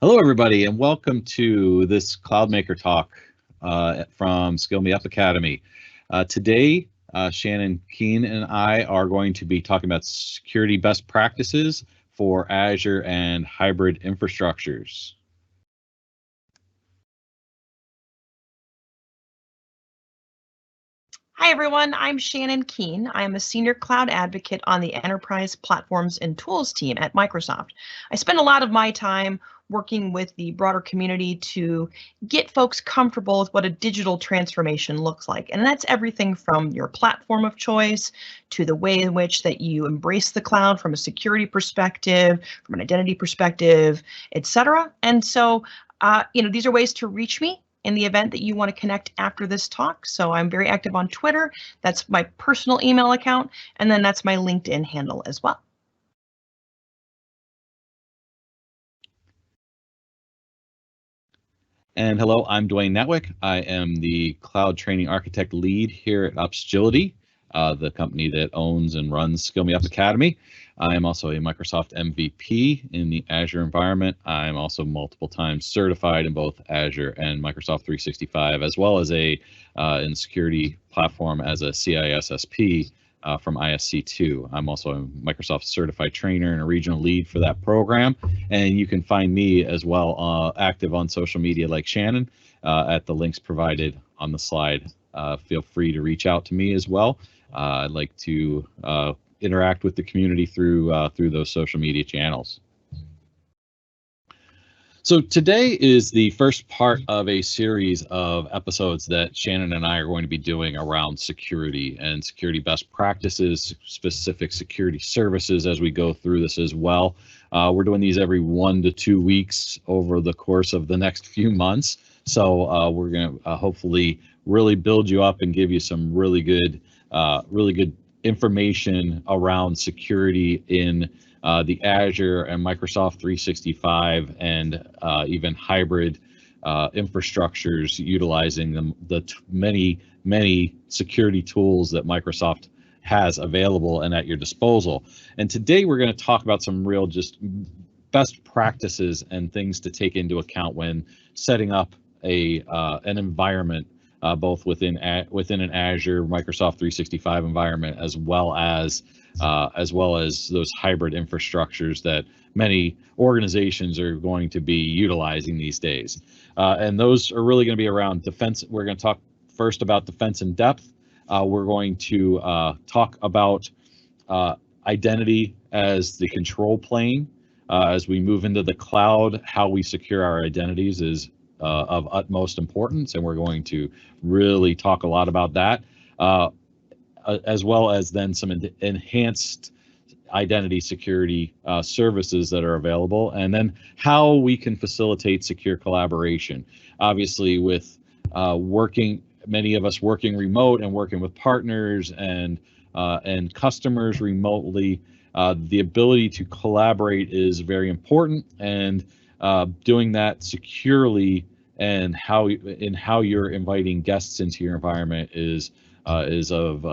Hello, everybody, and welcome to this CloudMaker talk from Skill Me Up Academy. Today, Shannon Keene and I are going to be talking about security best practices for Azure and hybrid infrastructures. Hi, everyone. I'm Shannon Keene. I'm a senior cloud advocate on the Enterprise Platforms and Tools team at Microsoft. I spend a lot of my time working with the broader community to get folks comfortable with what a digital transformation looks like. And that's everything from your platform of choice to the way in which that you embrace the cloud from a security perspective, from an identity perspective, etc. And so, these are ways to reach me in the event that you want to connect after this talk. So I'm very active on Twitter. That's my personal email account. And then that's my LinkedIn handle as well. And hello, I'm Dwayne Netwick. I am the Cloud Training Architect Lead here at Upskility, the company that owns and runs Skill Me Up Academy. I am also a Microsoft MVP in the Azure environment. I'm also multiple times certified in both Azure and Microsoft 365, as well as in security platform as a CISSP from ISC2. I'm also a Microsoft certified trainer and a regional lead for that program. And you can find me as well active on social media like Shannon at the links provided on the slide. Feel free to reach out to me as well. I'd like to interact with the community through those social media channels. So today is the first part of a series of episodes that Shannon and I are going to be doing around security and security best practices, specific security services as we go through this as well. We're doing these every 1 to 2 weeks over the course of the next few months. So we're going to hopefully really build you up and give you some really good information around security in the Azure and Microsoft 365 and even hybrid infrastructures utilizing the many security tools that Microsoft has available and at your disposal. And today we're going to talk about some real just best practices and things to take into account when setting up an environment both within an Azure Microsoft 365 environment, as well as those hybrid infrastructures that many organizations are going to be utilizing these days. And those are really going to be around defense. We're going to talk first about defense in depth. We're going to talk about identity as the control plane. As we move into the cloud, how we secure our identities is of utmost importance, and we're going to really talk a lot about that, as well as then some enhanced identity security services that are available, and then how we can facilitate secure collaboration. Obviously, with many of us working remote and working with partners and customers remotely, the ability to collaborate is very important, and doing that securely and how you're inviting guests into your environment is of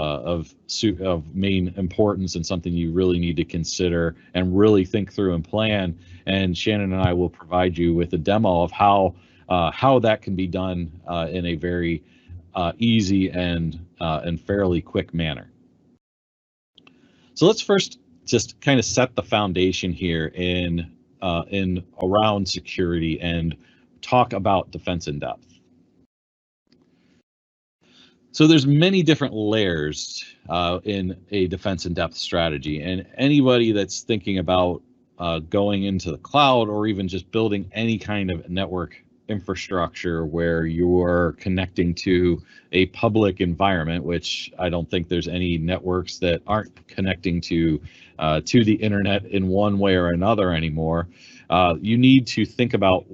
main importance and something you really need to consider and really think through and plan. And Shannon and I will provide you with a demo of how that can be done in a very easy and fairly quick manner. So let's first just kind of set the foundation here in around security and talk about defense in depth. So there's many different layers in a defense in depth strategy, and anybody that's thinking about going into the cloud or even just building any kind of network infrastructure where you're connecting to a public environment, which I don't think there's any networks that aren't connecting to the internet in one way or another anymore. You need to think about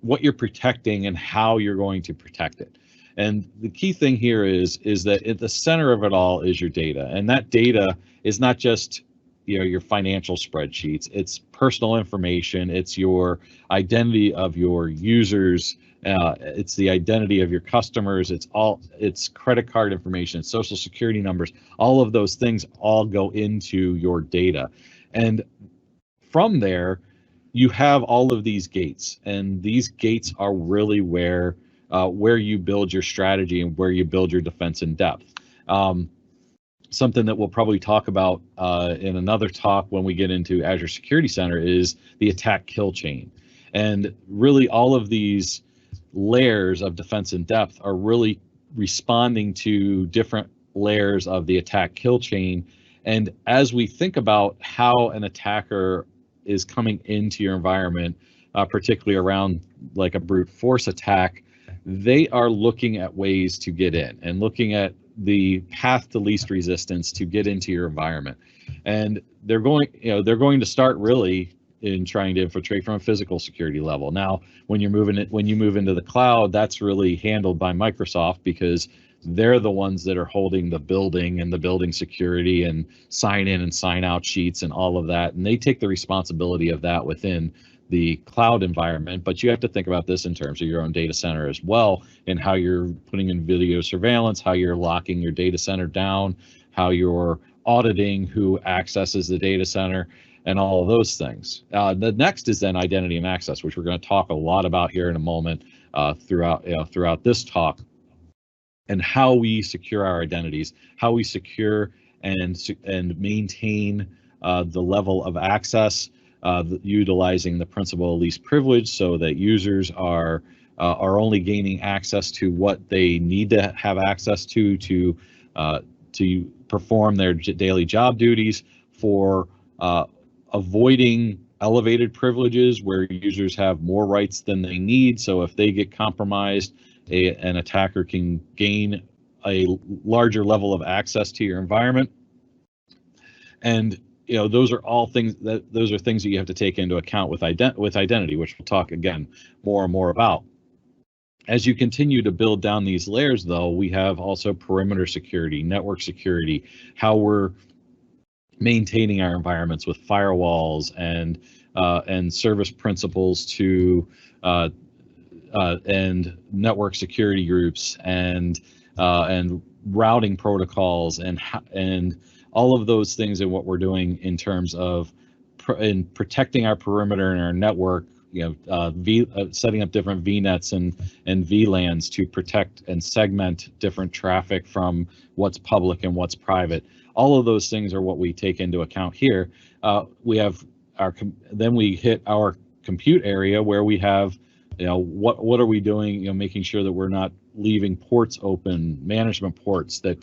what you're protecting and how you're going to protect it. And the key thing here is that at the center of it all is your data, and that data is not just your financial spreadsheets. It's personal information. It's your identity of your users. It's the identity of your customers. It's credit card information, social security numbers. All of those things all go into your data, and from there, you have all of these gates, and these gates are really where you build your strategy and where you build your defense in depth. Something that we'll probably talk about in another talk when we get into Azure Security Center is the attack kill chain. And really all of these layers of defense in depth are really responding to different layers of the attack kill chain. And as we think about how an attacker is coming into your environment, particularly around like a brute force attack, they are looking at ways to get in and looking at the path to least resistance to get into your environment. And they're going to start really in trying to infiltrate from a physical security level. Now, when you move into the cloud, that's really handled by Microsoft, because they're the ones that are holding the building and the building security and sign in and sign out sheets and all of that. And they take the responsibility of that within the cloud environment. But you have to think about this in terms of your own data center as well, and how you're putting in video surveillance, how you're locking your data center down, how you're auditing who accesses the data center, and all of those things. The next is then identity and access, which we're going to talk a lot about here in a moment throughout this talk, and how we secure our identities, how we secure and maintain the level of access, utilizing the principle of least privilege, so that users are only gaining access to what they need to have access to perform their daily job duties, for avoiding elevated privileges where users have more rights than they need. So if they get compromised, an attacker can gain a larger level of access to your environment. And those are things that you have to take into account with identity, which we'll talk again more and more about. As you continue to build down these layers, though, we have also perimeter security, network security, how we're maintaining our environments with firewalls and service principals to and network security groups and routing protocols and all of those things, and what we're doing in terms of in protecting our perimeter and our network, setting up different VNets and VLANs to protect and segment different traffic from what's public and what's private. All of those things are what we take into account here. We have then we hit our compute area, where we have, what are we doing? Making sure that we're not leaving ports open, management ports that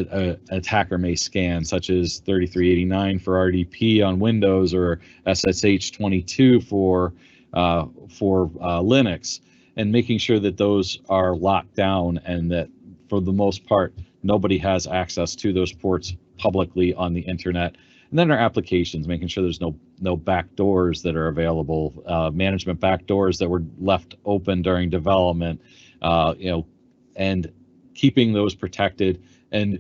an attacker may scan, such as 3389 for RDP on Windows, or SSH 22 for Linux, and making sure that those are locked down, and that for the most part nobody has access to those ports publicly on the internet. And then our applications, making sure there's no back doors that are available, management back doors that were left open during development, and keeping those protected, and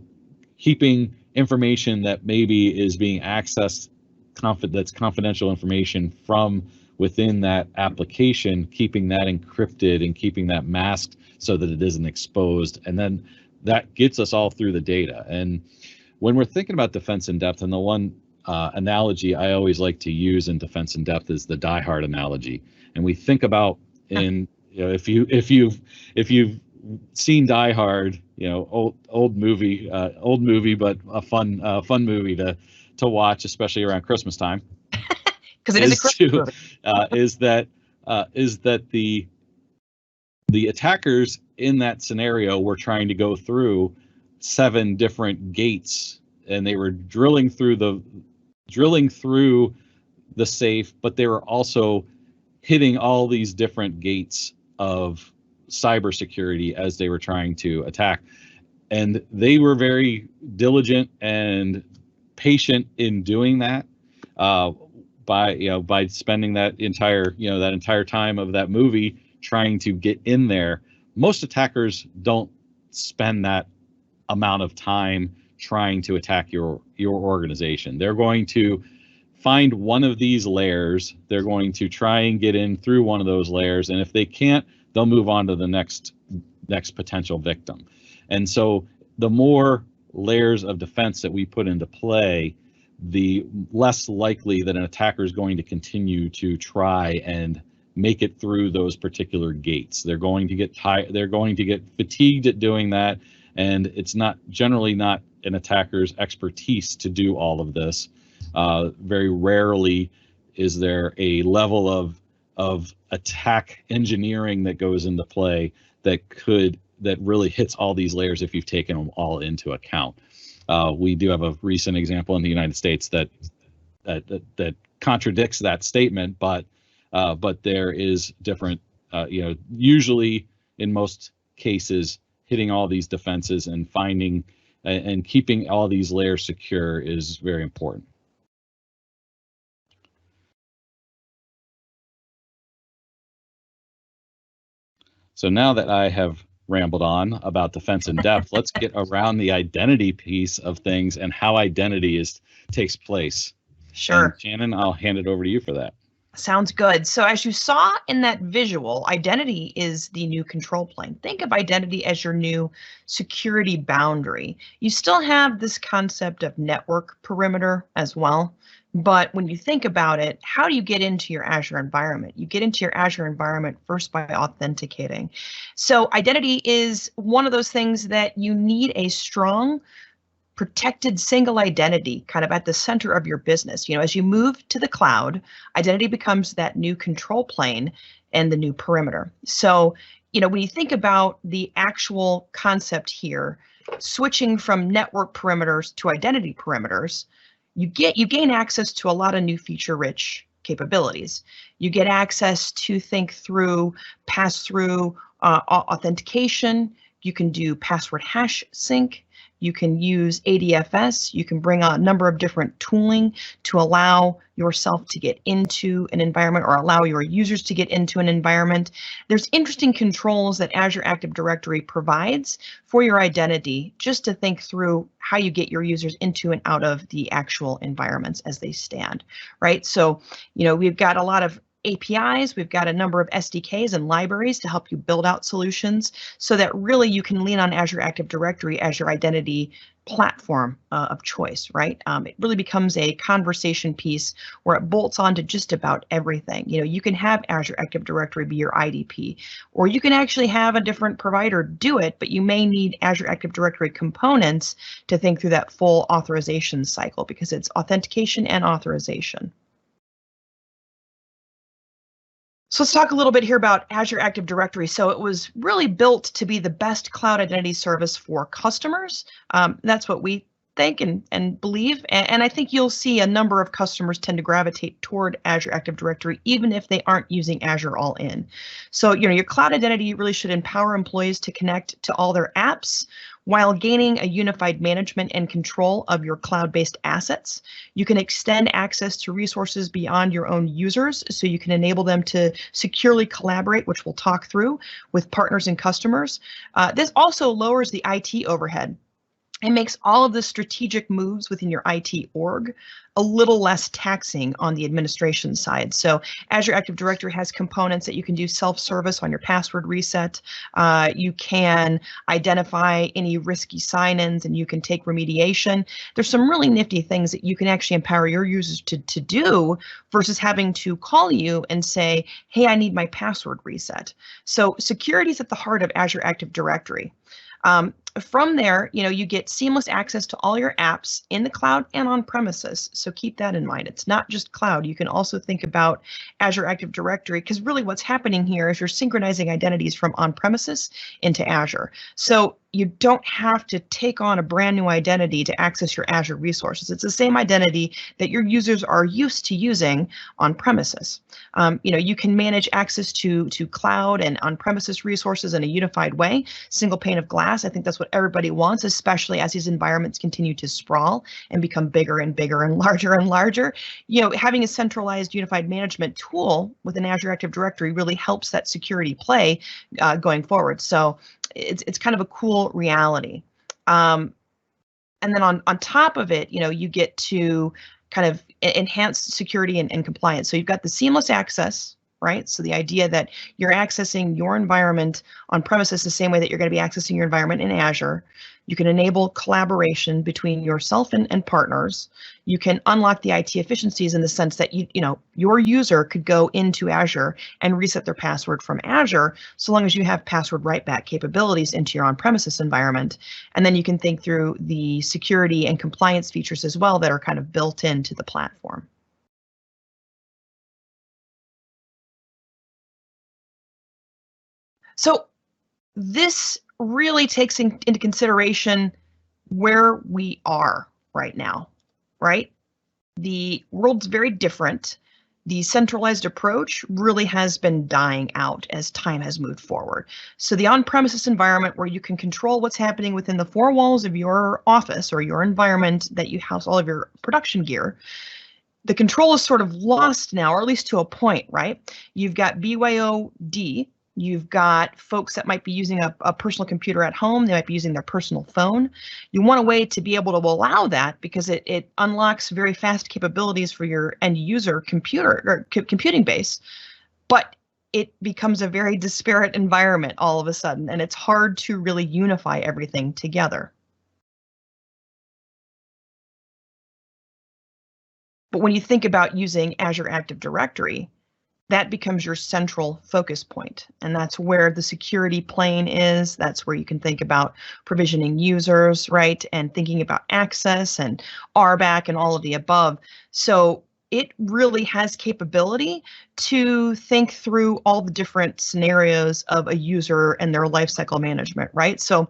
keeping information that maybe is being accessed, that's confidential information from within that application, keeping that encrypted and keeping that masked so that it isn't exposed. And then that gets us all through the data. And when we're thinking about defense in depth, and the one analogy I always like to use in defense in depth is the Die Hard analogy. And we think about if you've seen Die Hard, old movie, but a fun movie to watch, especially around Christmas time. Because it is a Christmas movie. Is that the attackers in that scenario were trying to go through 7 different gates, and they were drilling through the safe, but they were also hitting all these different gates of cybersecurity as they were trying to attack. And they were very diligent and patient in doing that, by spending that entire time of that movie trying to get in there. Most attackers don't spend that amount of time trying to attack your organization. They're going to find one of these layers. They're going to try and get in through one of those layers, and if they can't, they'll move on to the next potential victim. And so the more layers of defense that we put into play, the less likely that an attacker is going to continue to try and make it through those particular gates. They're going to get tired, they're going to get fatigued at doing that, and it's not generally not an attacker's expertise to do all of this. Very rarely is there a level of attack engineering that goes into play that really hits all these layers if you've taken them all into account. We do have a recent example in the United States that contradicts that statement, but there is different, usually in most cases, hitting all these defenses and finding and keeping all these layers secure is very important. So now that I have rambled on about defense in depth, let's get around the identity piece of things and how identity takes place. Sure. And Shannon, I'll hand it over to you for that. Sounds good. So as you saw in that visual, identity is the new control plane. Think of identity as your new security boundary. You still have this concept of network perimeter as well. But when you think about it, how do you get into your Azure environment? You get into your Azure environment first by authenticating. So identity is one of those things that you need a strong, protected single identity kind of at the center of your business. As you move to the cloud, identity becomes that new control plane and the new perimeter. So, when you think about the actual concept here, switching from network perimeters to identity perimeters, you gain access to a lot of new feature-rich capabilities. You get access to think through, pass through authentication. You can do password hash sync. You can use ADFS. You can bring a number of different tooling to allow yourself to get into an environment or allow your users to get into an environment. There's interesting controls that Azure Active Directory provides for your identity, just to think through how you get your users into and out of the actual environments as they stand, right? So, we've got a lot of APIs, we've got a number of SDKs and libraries to help you build out solutions so that really you can lean on Azure Active Directory as your identity platform of choice, right? It really becomes a conversation piece where it bolts onto just about everything. You can have Azure Active Directory be your IDP, or you can actually have a different provider do it, but you may need Azure Active Directory components to think through that full authorization cycle because it's authentication and authorization. So let's talk a little bit here about Azure Active Directory. So it was really built to be the best cloud identity service for customers. That's what we think and believe. And I think you'll see a number of customers tend to gravitate toward Azure Active Directory, even if they aren't using Azure all in. So, your cloud identity really should empower employees to connect to all their apps while gaining a unified management and control of your cloud-based assets. You can extend access to resources beyond your own users, so you can enable them to securely collaborate, which we'll talk through, with partners and customers. This also lowers the IT overhead. It makes all of the strategic moves within your IT org a little less taxing on the administration side. So Azure Active Directory has components that you can do self-service on your password reset. You can identify any risky sign-ins and you can take remediation. There's some really nifty things that you can actually empower your users to do versus having to call you and say, hey, I need my password reset. So security is at the heart of Azure Active Directory. From there, you get seamless access to all your apps in the cloud and on premises. So keep that in mind. It's not just cloud. You can also think about Azure Active Directory, because really what's happening here is you're synchronizing identities from on premises into Azure. So you don't have to take on a brand new identity to access your Azure resources. It's the same identity that your users are used to using on premises. You can manage access to cloud and on-premises resources in a unified way, single pane of glass. I think that's what everybody wants, especially as these environments continue to sprawl and become bigger and bigger and larger and larger. Having a centralized unified management tool with an Azure Active Directory really helps that security play going forward. So it's kind of a cool reality. And then on top of it, you get to kind of enhance security and compliance. So you've got the seamless access, right? So the idea that you're accessing your environment on premises the same way that you're going to be accessing your environment in Azure. You can enable collaboration between yourself and partners. You can unlock the IT efficiencies in the sense that your user could go into Azure and reset their password from Azure, so long as you have password write-back capabilities into your on-premises environment. And then you can think through the security and compliance features as well that are kind of built into the platform. So this really takes into consideration where we are right now, right? The world's very different. The centralized approach really has been dying out as time has moved forward. So the on-premises environment where you can control what's happening within the four walls of your office or your environment that you house all of your production gear, the control is sort of lost now, or at least to a point, right? You've got BYOD. You've got folks that might be using a personal computer at home. They might be using their personal phone. You want a way to be able to allow that because it unlocks very fast capabilities for your end user computer or computing base, but it becomes a very disparate environment all of a sudden, and it's hard to really unify everything together. But when you think about using Azure Active Directory, that becomes your central focus point. And that's where the security plane is. That's where you can think about provisioning users, right? And thinking about access and RBAC and all of the above. So it really has capability to think through all the different scenarios of a user and their lifecycle management, right? So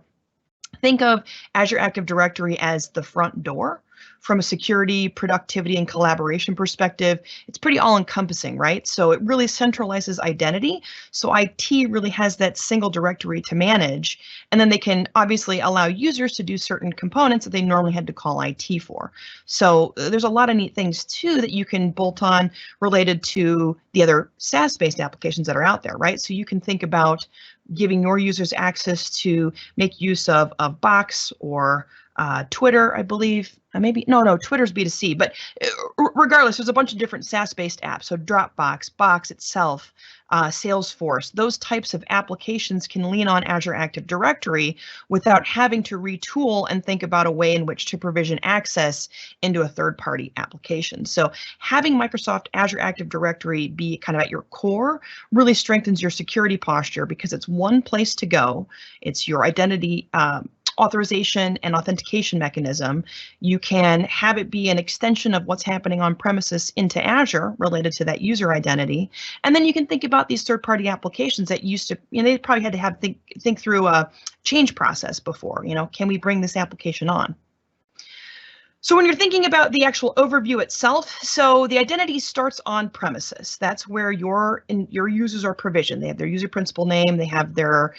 think of Azure Active Directory as the front door. From a security, productivity, and collaboration perspective, it's pretty all-encompassing, right? So it really centralizes identity. So IT really has that single directory to manage, and then they can obviously allow users to do certain components that they normally had to call IT for. So there's a lot of neat things too that you can bolt on related to the other SaaS-based applications that are out there, right? So you can think about giving your users access to make use of Box or Twitter, I believe. No, Twitter's B2C, but regardless, there's a bunch of different SaaS-based apps. So Dropbox, Box itself, Salesforce, those types of applications can lean on Azure Active Directory without having to retool and think about a way in which to provision access into a third-party application. So having Microsoft Azure Active Directory be kind of at your core really strengthens your security posture because it's one place to go. It's your identity authorization and authentication mechanism. You can have it be an extension of what's happening on premises into Azure related to that user identity. And then you can think about these third-party applications that used to, they probably had to think through a change process before. Can we bring this application on? So when you're thinking about the actual overview itself, so the identity starts on premises. That's where your users are provisioned. They have their user principal name, they have their,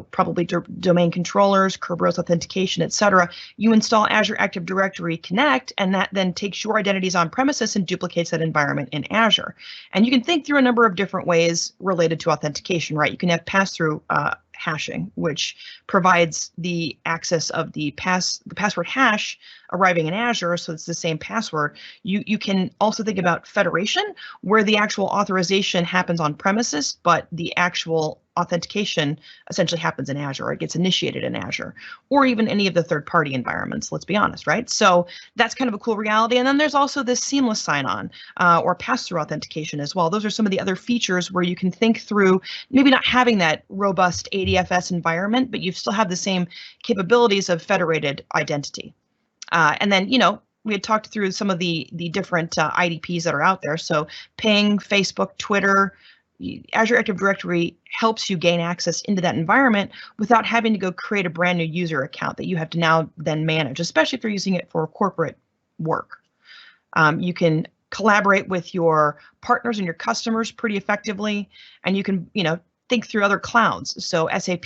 probably domain controllers, Kerberos authentication, etc. You install Azure Active Directory Connect, and that then takes your identities on premises and duplicates that environment in Azure. And you can think through a number of different ways related to authentication, right? You can have pass-through hashing, which provides the access of the password hash arriving in Azure, so it's the same password. You can also think about federation, where the actual authorization happens on premises, but the actual authentication essentially happens in Azure. It gets initiated in Azure, or even any of the third-party environments, let's be honest, right? So that's kind of a cool reality. And then there's also this seamless sign-on or pass-through authentication as well. Those are some of the other features where you can think through maybe not having that robust ADFS environment, but you still have the same capabilities of federated identity. And then, we had talked through some of the different IDPs that are out there. So Ping, Facebook, Twitter, Azure Active Directory helps you gain access into that environment without having to go create a brand new user account that you have to now then manage, especially if you're using it for corporate work. You can collaborate with your partners and your customers pretty effectively, and you can, think through other clouds, so SAP,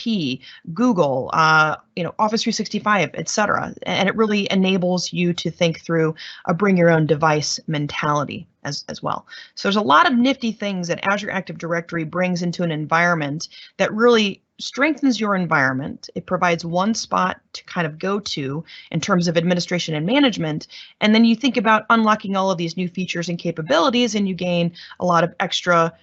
Google, Office 365, etc. And it really enables you to think through a bring your own device mentality as well. So there's a lot of nifty things that Azure Active Directory brings into an environment that really strengthens your environment. It provides one spot to kind of go to in terms of administration and management. And then you think about unlocking all of these new features and capabilities, and you gain a lot of extra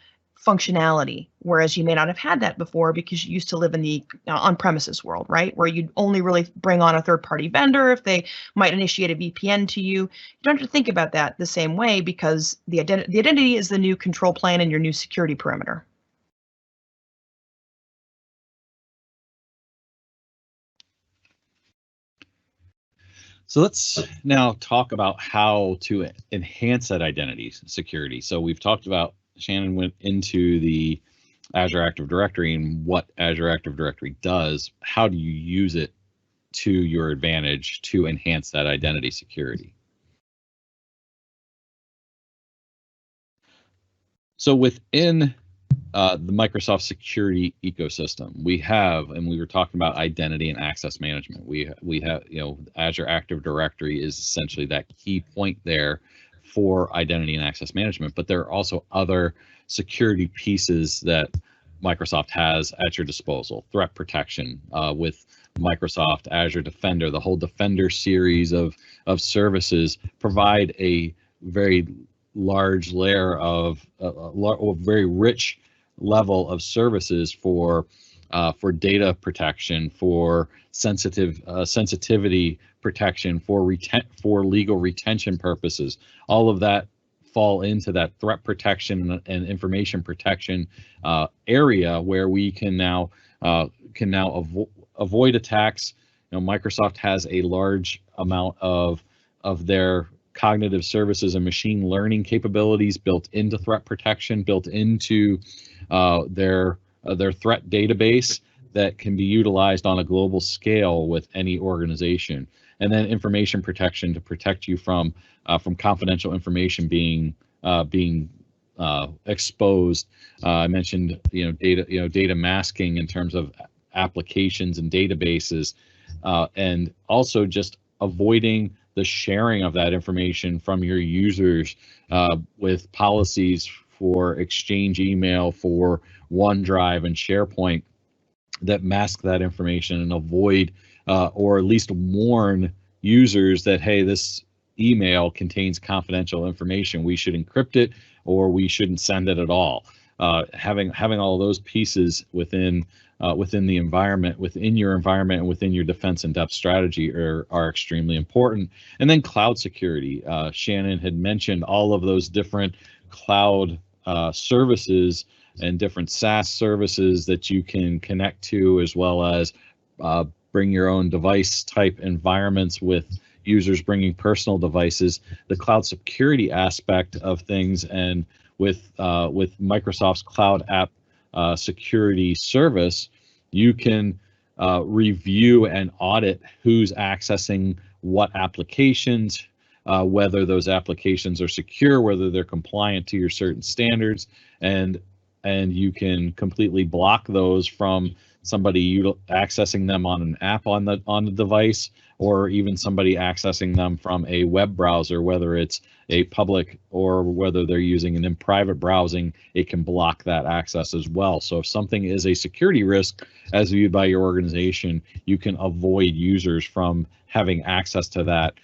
functionality, whereas you may not have had that before because you used to live in the on-premises world, right? Where you'd only really bring on a third-party vendor if they might initiate a VPN to you. You don't have to think about that the same way because the identity is the new control plane and your new security perimeter. So let's now talk about how to enhance that identity security. So we've talked about, Shannon went into the Azure Active Directory and what Azure Active Directory does. How do you use it to your advantage to enhance that identity security? So within the Microsoft security ecosystem, we have, and we were talking about identity and access management. We have, Azure Active Directory is essentially that key point there for identity and access management. But there are also other security pieces that Microsoft has at your disposal. Threat protection with Microsoft Azure Defender, the whole Defender series of services provide a very large layer of a very rich level of services for data protection, for sensitivity protection, for legal retention purposes. All of that fall into that threat protection and information protection area where we can now avoid attacks. Microsoft has a large amount of their cognitive services and machine learning capabilities built into threat protection, built into their threat database that can be utilized on a global scale with any organization. And then information protection to protect you from confidential information being exposed. I mentioned data masking in terms of applications and databases, and also just avoiding the sharing of that information from your users with policies for Exchange email, for OneDrive and SharePoint that mask that information and avoid or at least warn users that, hey, this email contains confidential information. We should encrypt it or we shouldn't send it at all. Having all of those pieces within the environment, within your environment, and within your defense and depth strategy are extremely important. And then cloud security. Shannon had mentioned all of those different cloud services and different SaaS services that you can connect to, as well as bring your own device type environments with users bringing personal devices. The cloud security aspect of things, and with Microsoft's Cloud App Security Service, you can review and audit who's accessing what applications, whether those applications are secure, whether they're compliant to your certain standards, and you can completely block those from somebody accessing them on an app on the device, or even somebody accessing them from a web browser, whether it's a public or whether they're using an in private browsing, it can block that access as well. So if something is a security risk as viewed by your organization, you can avoid users from having access to that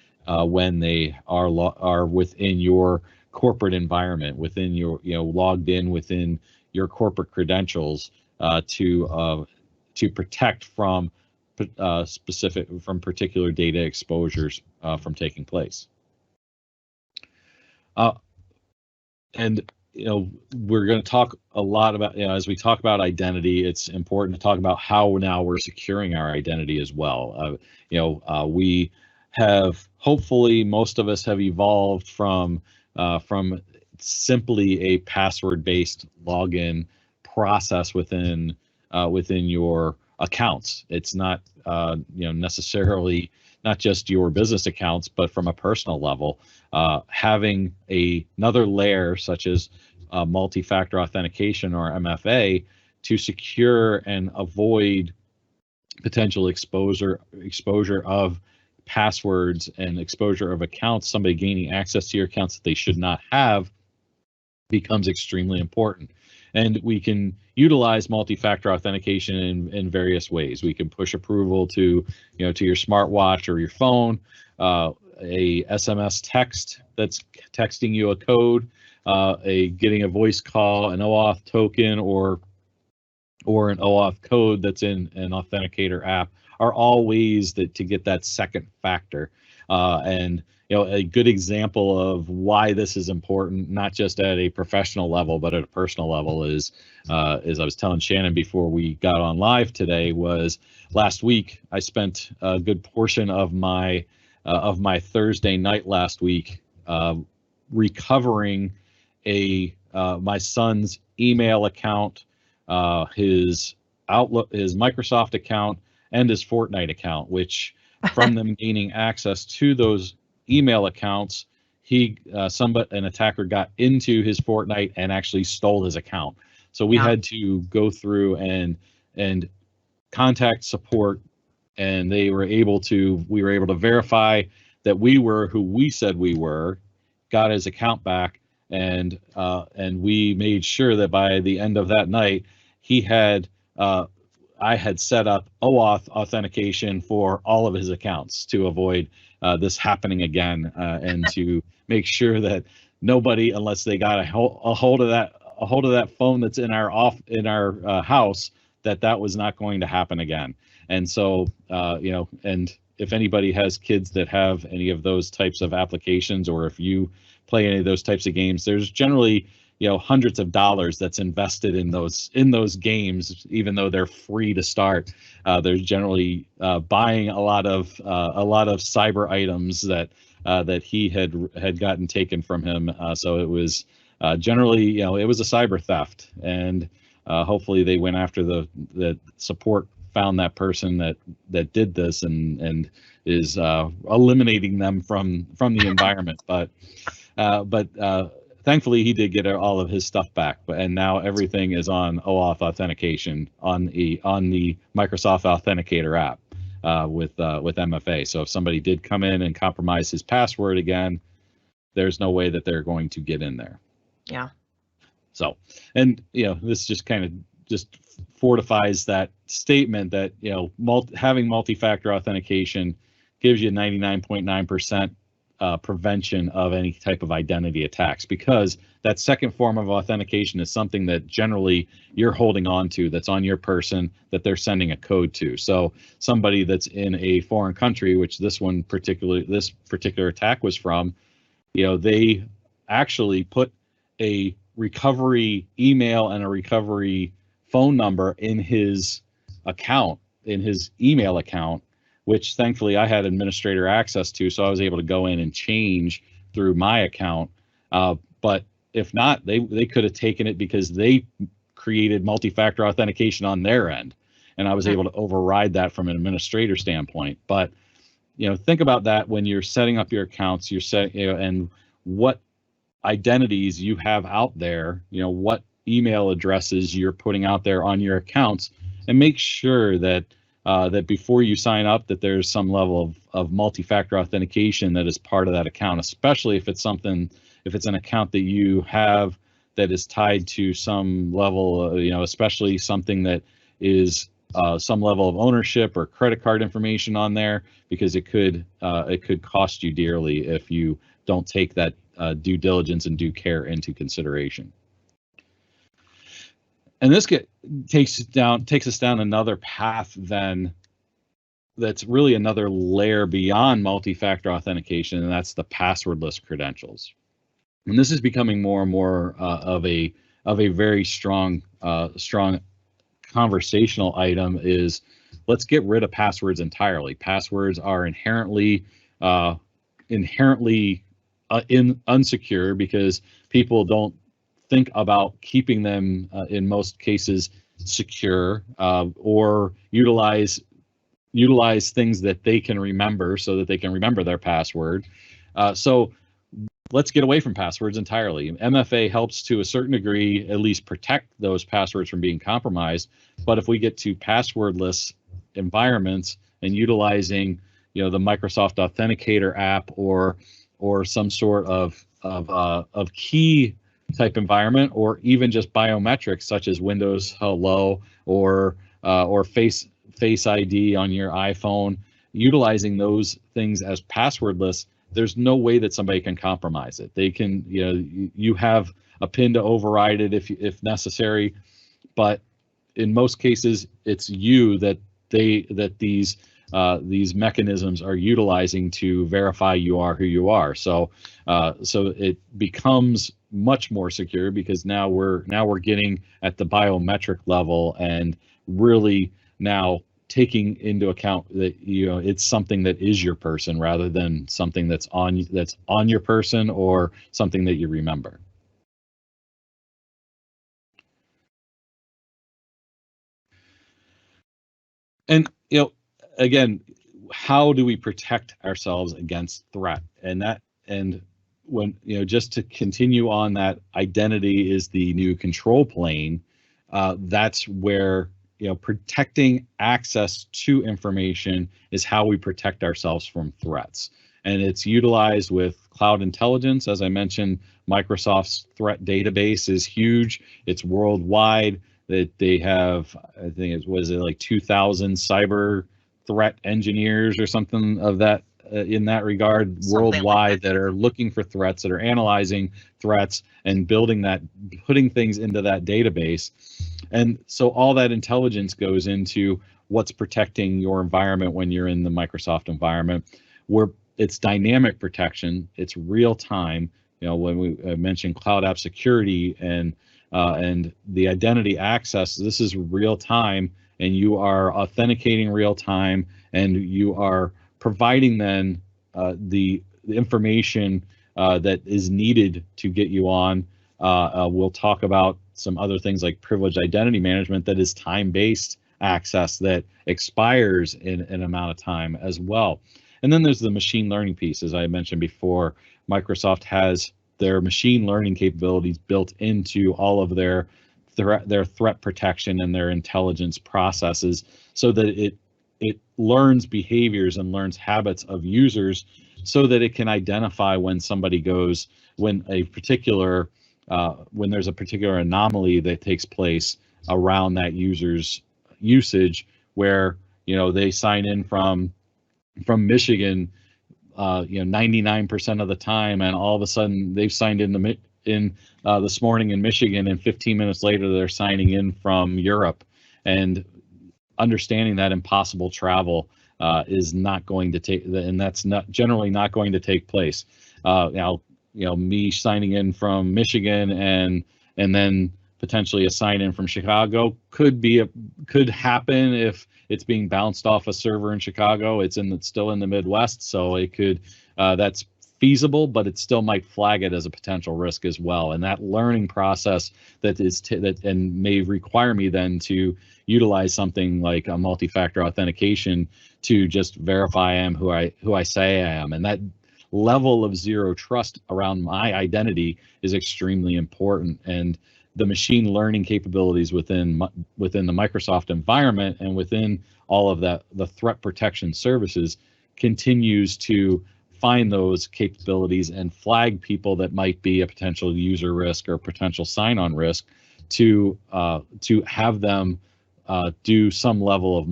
when they are within your corporate environment, within your logged in within your corporate credentials to protect from particular data exposures from taking place. And we're going to talk a lot about, as we talk about identity, it's important to talk about how now we're securing our identity as well. We have, hopefully most of us have evolved from simply a password-based login process within your accounts. It's not necessarily not just your business accounts, but from a personal level, having another layer such as multi-factor authentication or MFA to secure and avoid potential exposure of passwords and exposure of accounts, somebody gaining access to your accounts that they should not have, becomes extremely important. And we can utilize multi-factor authentication in various ways. We can push approval to your smartwatch or your phone, a SMS text that's texting you a code getting a voice call, an OAuth token, or an OAuth code that's in an Authenticator app are all ways to get that second factor. And a good example of why this is important, not just at a professional level, but at a personal level, is as I was telling Shannon before we got on live today, was last week I spent a good portion of my Thursday night last week recovering my son's email account, his Outlook, his Microsoft account, and his Fortnite account, which from them gaining access to those email accounts, an attacker got into his Fortnite and actually stole his account. So we had to go through and contact support, and we were able to verify that we were who we said we were, got his account back, and we made sure that by the end of that night, I had set up OAuth authentication for all of his accounts to avoid this happening again, and to make sure that nobody, unless they got a hold of that phone that's in our house, that was not going to happen again. And so and if anybody has kids that have any of those types of applications, or if you play any of those types of games, there's generally hundreds of dollars that's invested in those games, even though they're free to start. They're generally buying a lot of cyber items that he had gotten taken from him. So it was generally, it was a cyber theft, and hopefully they went after the support, found that person that did this, and is eliminating them from the environment. But thankfully, he did get all of his stuff back, and now everything is on OAuth authentication on the Microsoft Authenticator app with MFA. So if somebody did come in and compromise his password again, there's no way that they're going to get in there. Yeah. So, and this just kind of just fortifies that statement that having multi-factor authentication gives you 99.9% prevention of any type of identity attacks, because that second form of authentication is something that generally you're holding on to, that's on your person, that they're sending a code to. So somebody that's in a foreign country, which this particular attack was from, they actually put a recovery email and a recovery phone number in his email account, which thankfully I had administrator access to, so I was able to go in and change through my account. But if not, they could have taken it because they created multi-factor authentication on their end, and I was able to override that from an administrator standpoint. But think about that when you're setting up your accounts, and what identities you have out there, what email addresses you're putting out there on your accounts, and make sure that that before you sign up, that there's some level of multi-factor authentication that is part of that account, especially if it's an account that you have that is tied to some level, especially something that is some level of ownership or credit card information on there, because it could cost you dearly if you don't take that due diligence and due care into consideration. And this takes us down another path then, that's really another layer beyond multi-factor authentication, and that's the passwordless credentials. And this is becoming more and more of a very strong conversational item. Is let's get rid of passwords entirely. Passwords are inherently unsecure, because people don't think about keeping them in most cases secure, or utilize things that they can remember so that they can remember their password. So let's get away from passwords entirely. MFA helps to a certain degree at least protect those passwords from being compromised. But if we get to passwordless environments and utilizing the Microsoft Authenticator app, or some sort of key type environment, or even just biometrics such as Windows Hello or Face ID on your iPhone, utilizing those things as passwordless, there's no way that somebody can compromise it. They can, you have a pin to override it if necessary, but in most cases, it's you that these mechanisms are utilizing to verify you are who you are. So it becomes much more secure because now we're getting at the biometric level and really now taking into account that it's something that is your person rather than something that's on your person or something that you remember. And again, how do we protect ourselves against threat? And when just to continue on that, identity is the new control plane. That's where protecting access to information is how we protect ourselves from threats. And it's utilized with cloud intelligence. As I mentioned, Microsoft's threat database is huge. It's worldwide. That they have, I think it was like 2,000 cyber threat engineers or something of that in that regard worldwide that are looking for threats, that are analyzing threats and putting things into that database. And so all that intelligence goes into what's protecting your environment when you're in the Microsoft environment, where it's dynamic protection, it's real time. When we mentioned cloud app security and the identity access, this is real time, and you are authenticating real time, and you are providing then the information that is needed to get you on. We'll talk about some other things like privileged identity management that is time-based access that expires in an amount of time as well. And then there's the machine learning piece. As I mentioned before, Microsoft has their machine learning capabilities built into all of their threat protection and their intelligence processes, so that it learns behaviors and learns habits of users, so that it can identify when when there's a particular anomaly that takes place around that user's usage, where they sign in from Michigan 99% of the time, and all of a sudden they've signed in this morning in Michigan, and 15 minutes later they're signing in from Europe. And understanding that impossible travel is not going to take, and that's generally not going to take place. Now, me signing in from Michigan and then potentially a sign in from Chicago could happen if it's being bounced off a server in Chicago. It's still in the Midwest, so it could that's feasible, but it still might flag it as a potential risk as well. And that learning process and may require me then to utilize something like a multi-factor authentication to just verify I am who I say I am. And that level of zero trust around my identity is extremely important. And the machine learning capabilities within the Microsoft environment and within all of the threat protection services continues to find those capabilities and flag people that might be a potential user risk or potential sign-on risk to have them do some level of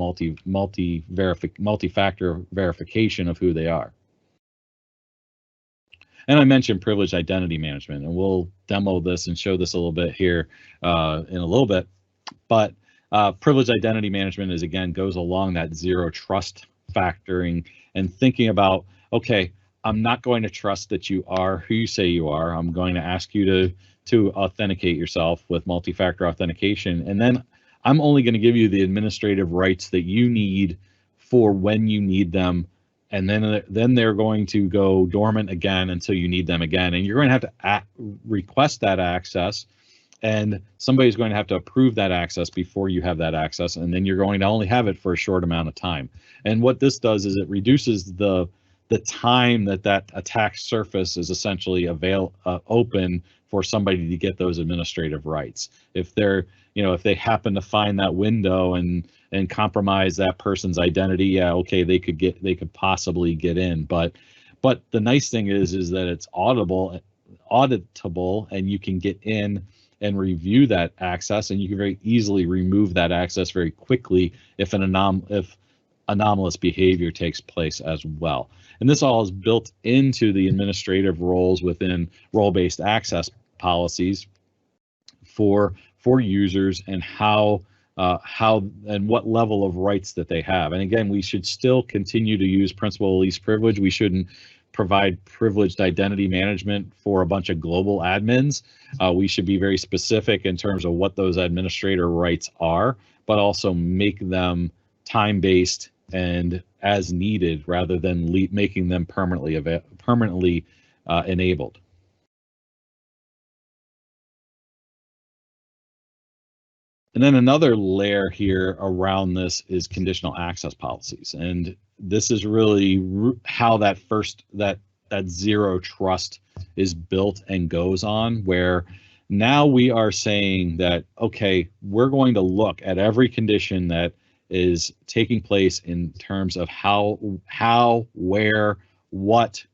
multi-factor verification of who they are. And I mentioned privileged identity management, and we'll demo this and show this a little bit here in a little bit. But privileged identity management goes along that zero trust factoring and thinking about, okay, I'm not going to trust that you are who you say you are. I'm going to ask you to authenticate yourself with multi-factor authentication, and then I'm only going to give you the administrative rights that you need for when you need them. And then they're going to go dormant again until you need them again. And you're going to have to request that access, and somebody's going to have to approve that access before you have that access. And then you're going to only have it for a short amount of time. And what this does is it reduces the time that attack surface is essentially open for somebody to get those administrative rights. If they happen to find that window and compromise that person's identity, yeah, okay, they could possibly get in. But the nice thing is that it's auditable, and you can get in and review that access, and you can very easily remove that access very quickly if anomalous behavior takes place as well. And this all is built into the administrative roles within role-based access policies for users, and how and what level of rights that they have. And again, we should still continue to use principal of least privilege. We shouldn't provide privileged identity management for a bunch of global admins. We should be very specific in terms of what those administrator rights are, but also make them time-based and as needed, rather than making them permanently enabled. And then another layer here around this is conditional access policies, and this is really how that zero trust is built and goes on, where now we are saying that, okay, we're going to look at every condition that is taking place in terms of how, where, what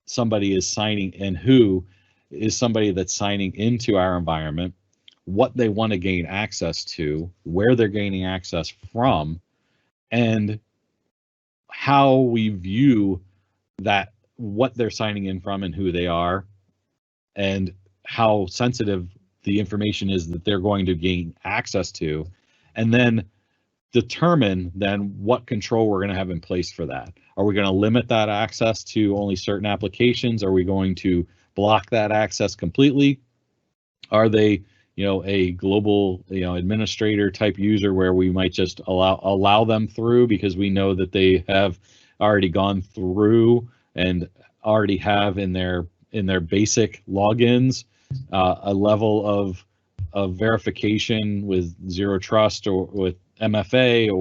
somebody is signing, and who is somebody that's signing into our environment, what they want to gain access to, where they're gaining access from, and how we view that, what they're signing in from and who they are, and how sensitive the information is that they're going to gain access to, and then determine then what control we're going to have in place for that. Are we going to limit that access to only certain applications? Are we going to block that access completely? Are they, a global, administrator type user where we might just allow them through because we know that they have already gone through and already have in their basic logins a level of verification with zero trust or with MFA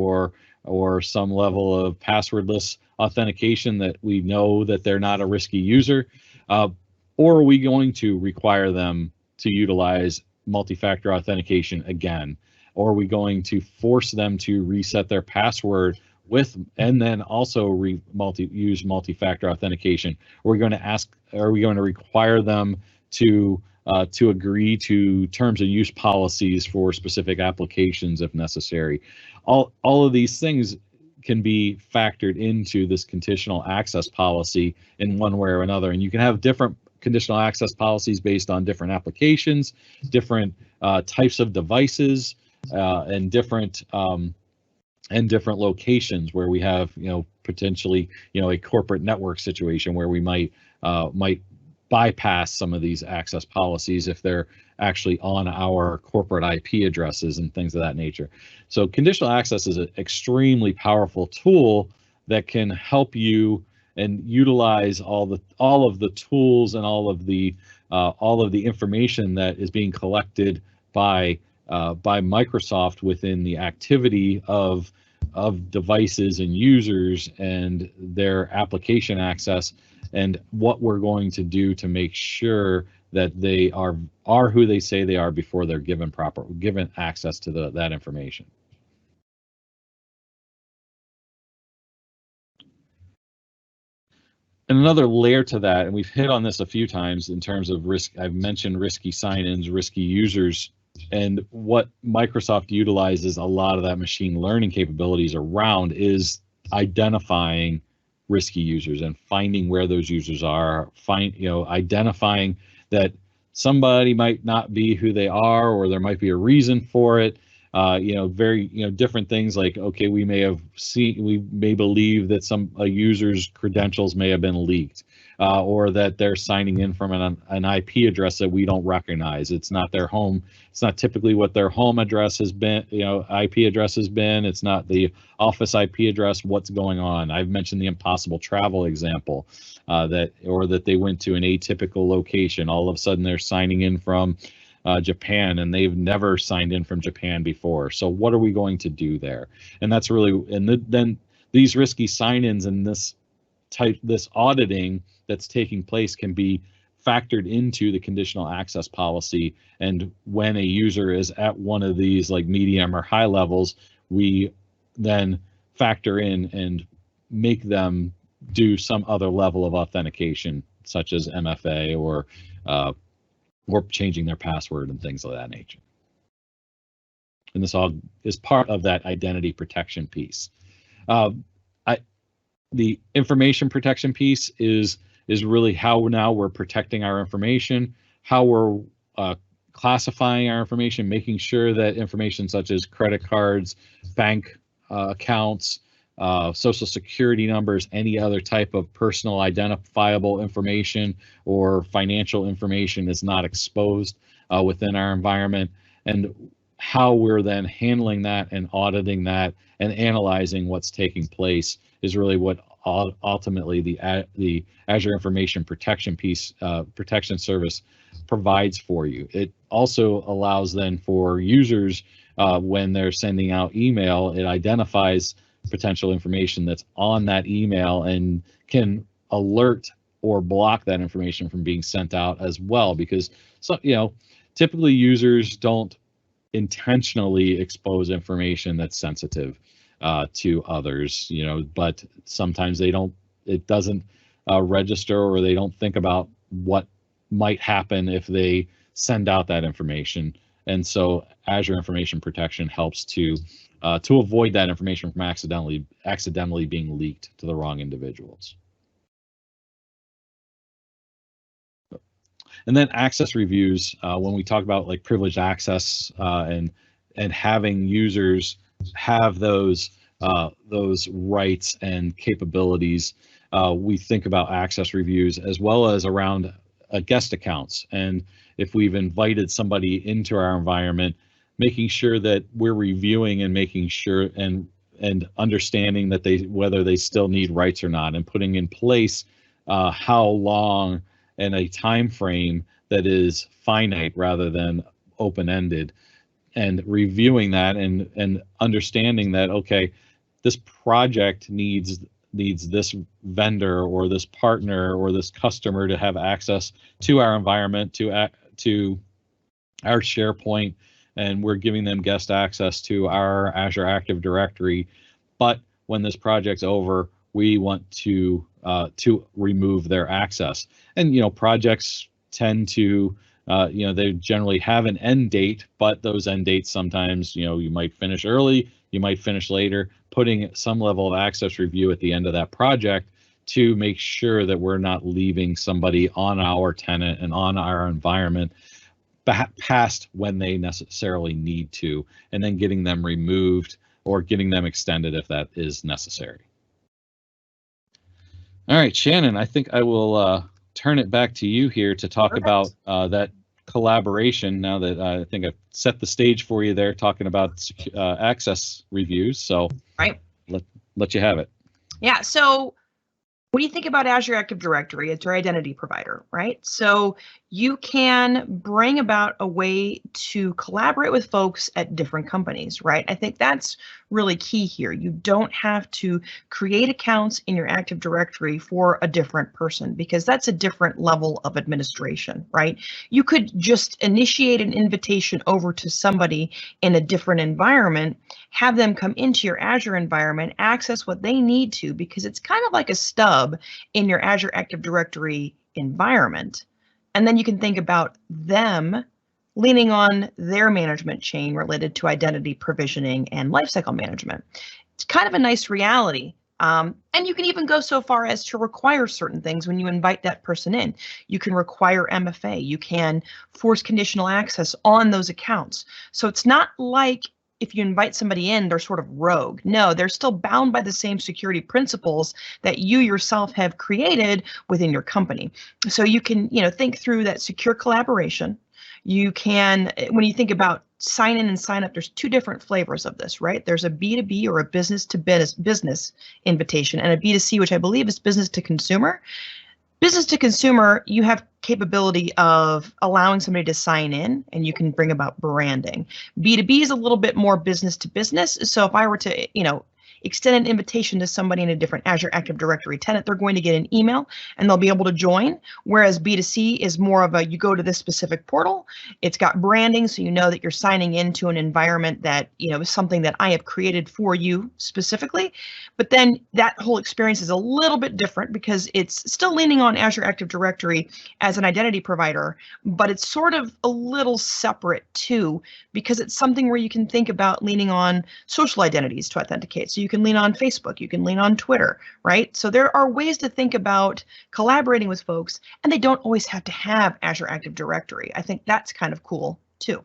or some level of passwordless authentication that we know that they're not a risky user? Or are we going to require them to utilize multi-factor authentication again? Or are we going to force them to reset their password and then also use multi-factor authentication? Are we going to require them to agree to terms of use policies for specific applications if necessary? All of these things can be factored into this conditional access policy in one way or another, and you can have different conditional access policies based on different applications, different types of devices, and different locations where we have, potentially, a corporate network situation where we might bypass some of these access policies if they're actually on our corporate IP addresses and things of that nature. So conditional access is an extremely powerful tool that can help you and utilize all of the tools and all of the information that is being collected by Microsoft within the activity of devices and users and their application access, and what we're going to do to make sure that they are who they say they are before they're given access to that information. And another layer to that, and we've hit on this a few times in terms of risk, I've mentioned risky sign-ins, risky users, and what Microsoft utilizes a lot of that machine learning capabilities around is identifying risky users and finding where those users are, identifying that somebody might not be who they are, or there might be a reason for it. Very, different things like, okay, we may believe that a user's credentials may have been leaked, or that they're signing in from an IP address that we don't recognize. It's not their home. It's not typically what their home address has been, IP address has been. It's not the office IP address. What's going on? I've mentioned the impossible travel example, that they went to an atypical location. All of a sudden they're signing in from Japan, and they've never signed in from Japan before. So what are we going to do there? And that's really, then these risky sign-ins and this auditing that's taking place can be factored into the conditional access policy. And when a user is at one of these like medium or high levels, we then factor in and make them do some other level of authentication, such as MFA or changing their password and things of that nature. And this all is part of that identity protection piece. the information protection piece is really how now we're protecting our information, how we're classifying our information, making sure that information such as credit cards, bank accounts, social security numbers, any other type of personal identifiable information or financial information is not exposed within our environment, and how we're then handling that and auditing that and analyzing what's taking place is really what ultimately the Azure Information Protection piece, protection service provides for you. It also allows then for users when they're sending out email, it identifies potential information that's on that email and can alert or block that information from being sent out as well, because typically users don't intentionally expose information that's sensitive to others, but sometimes it doesn't register, or they don't think about what might happen if they send out that information. And so Azure Information Protection helps to avoid that information from accidentally being leaked to the wrong individuals. And then access reviews, when we talk about like privileged access and having users have those rights and capabilities, we think about access reviews as well as around guest accounts. And if we've invited somebody into our environment, making sure that we're reviewing and making sure and understanding that whether they still need rights or not, and putting in place how long and a time frame that is finite rather than open-ended, and reviewing that and understanding that, okay, this project needs this vendor or this partner or this customer to have access to our environment, to our SharePoint, and we're giving them guest access to our Azure Active Directory. But when this project's over, we want to remove their access. And projects tend to they generally have an end date, but those end dates sometimes you might finish early, you might finish later. Putting some level of access review at the end of that project to make sure that we're not leaving somebody on our tenant and on our environment past when they necessarily need to, and then getting them removed or getting them extended if that is necessary. All right, Shannon, I think I will turn it back to you here to talk about that collaboration, now that I think I've set the stage for you there, talking about access reviews. So right, let you have it. Yeah, so when you think about Azure Active Directory, it's your identity provider, right? So you can bring about a way to collaborate with folks at different companies, right? I think that's really key here. You don't have to create accounts in your Active Directory for a different person, because that's a different level of administration, right? You could just initiate an invitation over to somebody in a different environment, have them come into your Azure environment, access what they need to, because it's kind of like a stub in your Azure Active Directory environment. And then you can think about them leaning on their management chain related to identity provisioning and lifecycle management. It's kind of a nice reality. And you can even go so far as to require certain things when you invite that person in. You can require MFA. You can force conditional access on those accounts. So it's not like if you invite somebody in, they're sort of rogue. No, they're still bound by the same security principles that you yourself have created within your company. So you can, think through that secure collaboration. You can, when you think about sign in and sign up, there's two different flavors of this, right? There's a B2B or a business to business invitation, and a B2C, which I believe is business to consumer. Business to consumer, you have capability of allowing somebody to sign in, and you can bring about branding. B2B is a little bit more business to business. So if I were to, extend an invitation to somebody in a different Azure Active Directory tenant, they're going to get an email and they'll be able to join. Whereas B2C is more of a, you go to this specific portal, it's got branding, so you know that you're signing into an environment that, is something that I have created for you specifically. But then that whole experience is a little bit different because it's still leaning on Azure Active Directory as an identity provider, but it's sort of a little separate too, because it's something where you can think about leaning on social identities to authenticate. So you can lean on Facebook, you can lean on Twitter, right? So there are ways to think about collaborating with folks, and they don't always have to have Azure Active Directory. I think that's kind of cool too.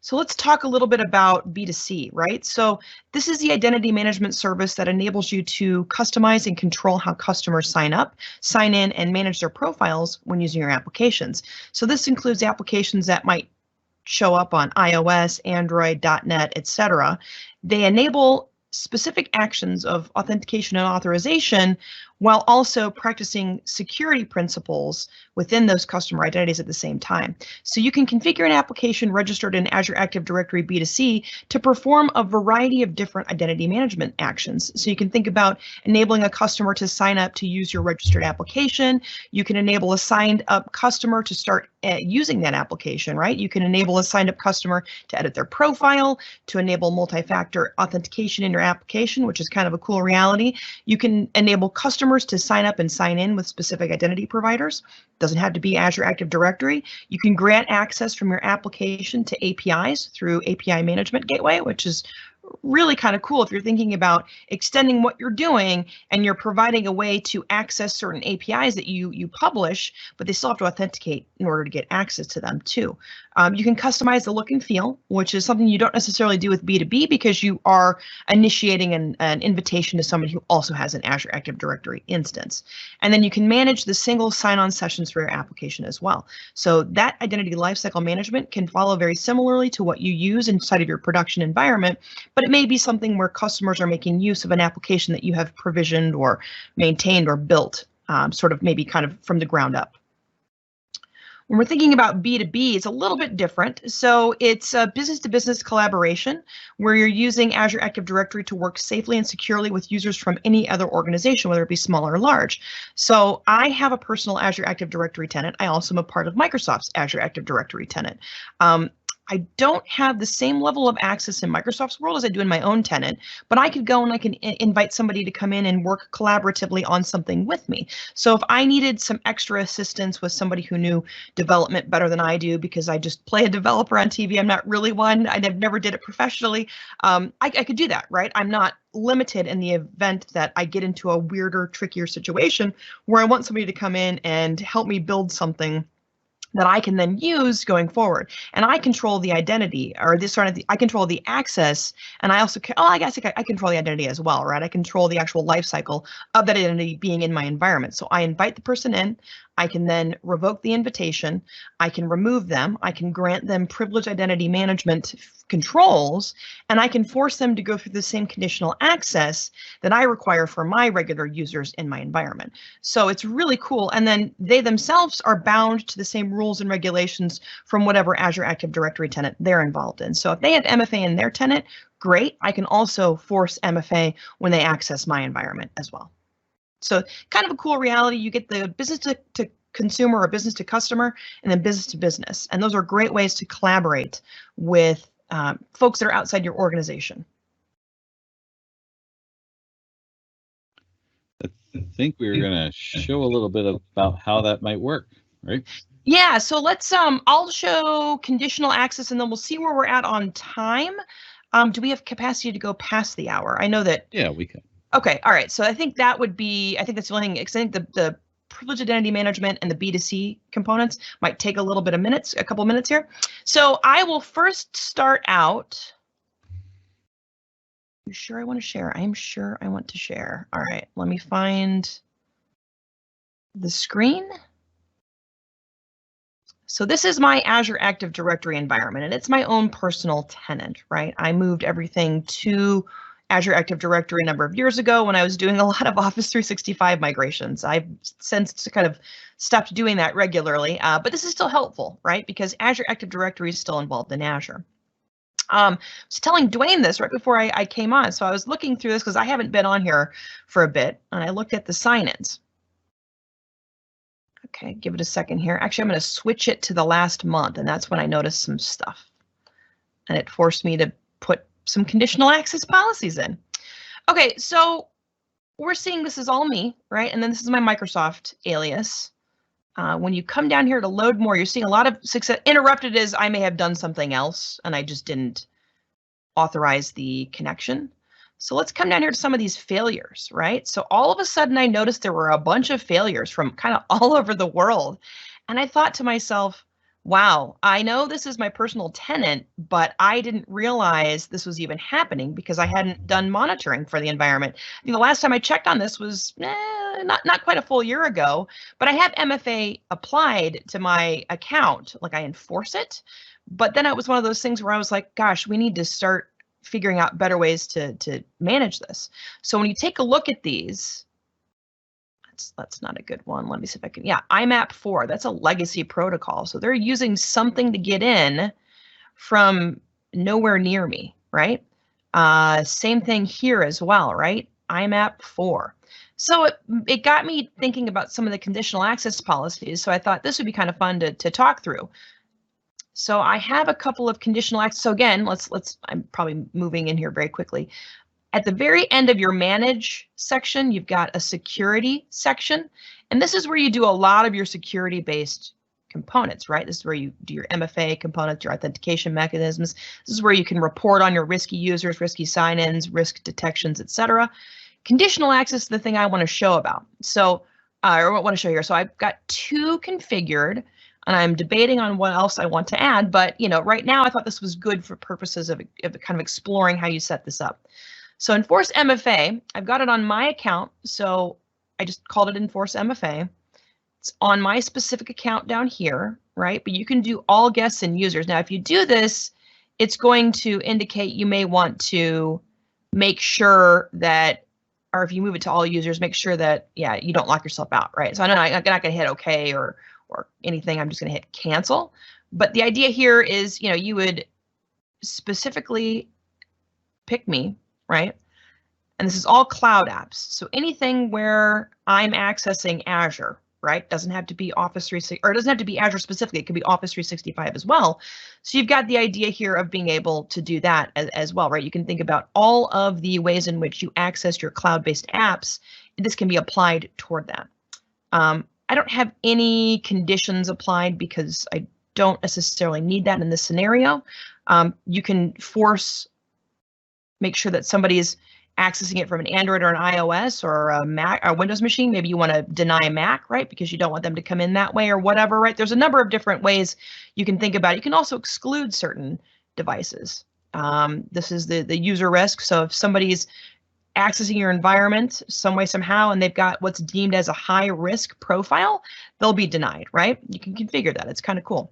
So let's talk a little bit about B2C, right? So this is the identity management service that enables you to customize and control how customers sign up, sign in, and manage their profiles when using your applications. So this includes applications that might show up on iOS, Android, .NET, etc. They enable specific actions of authentication and authorization while also practicing security principles within those customer identities at the same time. So you can configure an application registered in Azure Active Directory B2C to perform a variety of different identity management actions. So you can think about enabling a customer to sign up to use your registered application. You can enable a signed up customer to start using that application, right? You can enable a signed up customer to edit their profile, to enable multi-factor authentication in your application, which is kind of a cool reality. You can enable customers to sign up and sign in with specific identity providers. Doesn't have to be Azure Active Directory. You can grant access from your application to APIs through API Management Gateway, which is really kind of cool if you're thinking about extending what you're doing and you're providing a way to access certain APIs that you publish, but they still have to authenticate in order to get access to them too. You can customize the look and feel, which is something you don't necessarily do with B2B because you are initiating an invitation to somebody who also has an Azure Active Directory instance. And then you can manage the single sign-on sessions for your application as well. So that identity lifecycle management can follow very similarly to what you use inside of your production environment, but it may be something where customers are making use of an application that you have provisioned or maintained or built, sort of maybe kind of from the ground up. When we're thinking about B2B, it's a little bit different. So it's a business-to-business collaboration where you're using Azure Active Directory to work safely and securely with users from any other organization, whether it be small or large. So I have a personal Azure Active Directory tenant. I also am a part of Microsoft's Azure Active Directory tenant. I don't have the same level of access in Microsoft's world as I do in my own tenant, but I could go and I can invite somebody to come in and work collaboratively on something with me. So if I needed some extra assistance with somebody who knew development better than I do, because I just play a developer on TV, I'm not really one, I never did it professionally, I could do that, right? I'm not limited in the event that I get into a weirder, trickier situation where I want somebody to come in and help me build something that I can then use going forward. And I control the identity, or this sort of, I control the access, and I also, I guess I control the identity as well, right? I control the actual life cycle of that identity being in my environment. So I invite the person in, I can then revoke the invitation, I can remove them, I can grant them privileged identity management controls, and I can force them to go through the same conditional access that I require for my regular users in my environment. So it's really cool. And then they themselves are bound to the same rules and regulations from whatever Azure Active Directory tenant they're involved in. So if they have MFA in their tenant, great. I can also force MFA when they access my environment as well. So kind of a cool reality. You get the business to consumer or business to customer, and then business to business. And those are great ways to collaborate with folks that are outside your organization. I think we were going to show a little bit about how that might work, right? Yeah, so let's, I'll show conditional access and then we'll see where we're at on time. Do we have capacity to go past the hour? I know that. Yeah, we can. Okay, all right. So I think that would be, I think that's the only thing, because I think the privileged identity management and the B2C components might take a little bit of minutes, a couple minutes here. So I will first start out. You sure I want to share? I'm sure I want to share. All right, let me find the screen. So this is my Azure Active Directory environment, and it's my own personal tenant, right? I moved everything to Azure Active Directory a number of years ago when I was doing a lot of Office 365 migrations. I've since kind of stopped doing that regularly, but this is still helpful, right? Because Azure Active Directory is still involved in Azure. I was telling Dwayne this right before I came on. So I was looking through this because I haven't been on here for a bit, and I looked at the sign-ins. Okay, give it a second here. Actually, I'm going to switch it to the last month, and that's when I noticed some stuff. And it forced me to put some conditional access policies in. Okay, so we're seeing this is all me, right? And then this is my Microsoft alias. When you come down here to load more, you're seeing a lot of success. Interrupted is I may have done something else and I just didn't authorize the connection. So let's come down here to some of these failures, right? So all of a sudden I noticed there were a bunch of failures from kind of all over the world. And I thought to myself, wow, I know this is my personal tenant, but I didn't realize this was even happening because I hadn't done monitoring for the environment. I think the last time I checked on this was not quite a full year ago, but I have MFA applied to my account, like I enforce it. But then it was one of those things where I was like, gosh, we need to start figuring out better ways to manage this. So when you take a look at these, that's not a good one. Let me see if I can, yeah, IMAP 4, that's a legacy protocol. So they're using something to get in from nowhere near me, right? Same thing here as well, right? IMAP 4. So it got me thinking about some of the conditional access policies. So I thought this would be kind of fun to talk through. So I have a couple of conditional access. So again, I'm probably moving in here very quickly. At the very end of your manage section, you've got a security section. And this is where you do a lot of your security-based components, right? This is where you do your MFA components, your authentication mechanisms. This is where you can report on your risky users, risky sign-ins, risk detections, etc. Conditional access is the thing I want to show about. So, or what I want to show here. So I've got 2 configured, and I'm debating on what else I want to add. But right now I thought this was good for purposes of kind of exploring how you set this up. So enforce MFA, I've got it on my account, so I just called it enforce MFA. It's on my specific account down here, right? But you can do all guests and users. Now, if you do this, it's going to indicate you may want to make sure that, or if you move it to all users, make sure that, yeah, you don't lock yourself out, right? So I'm not going to hit OK or anything. I'm just going to hit cancel. But the idea here is, you would specifically pick me, right? And this is all cloud apps. So anything where I'm accessing Azure, right? Doesn't have to be Office 365, or it doesn't have to be Azure specifically. It could be Office 365 as well. So you've got the idea here of being able to do that as well, right? You can think about all of the ways in which you access your cloud-based apps. This can be applied toward that. I don't have any conditions applied because I don't necessarily need that in this scenario. You can make sure that somebody's accessing it from an Android or an iOS or a Mac or Windows machine. Maybe you want to deny Mac, right? Because you don't want them to come in that way or whatever, right? There's a number of different ways you can think about it. You can also exclude certain devices. This is the user risk. So if somebody's accessing your environment some way, somehow, and they've got what's deemed as a high risk profile, they'll be denied, right? You can configure that. It's kind of cool.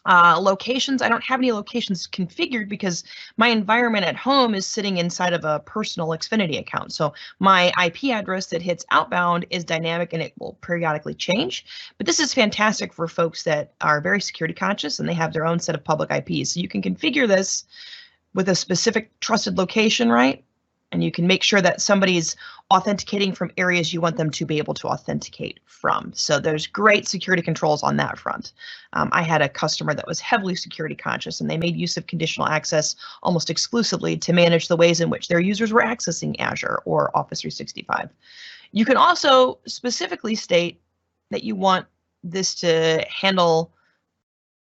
Locations, I don't have any locations configured because my environment at home is sitting inside of a personal Xfinity account. So my IP address that hits outbound is dynamic and it will periodically change. But this is fantastic for folks that are very security conscious and they have their own set of public IPs. So you can configure this with a specific trusted location, right? And you can make sure that somebody's authenticating from areas you want them to be able to authenticate from. So there's great security controls on that front. I had a customer that was heavily security conscious, and they made use of conditional access almost exclusively to manage the ways in which their users were accessing Azure or Office 365. You can also specifically state that you want this to handle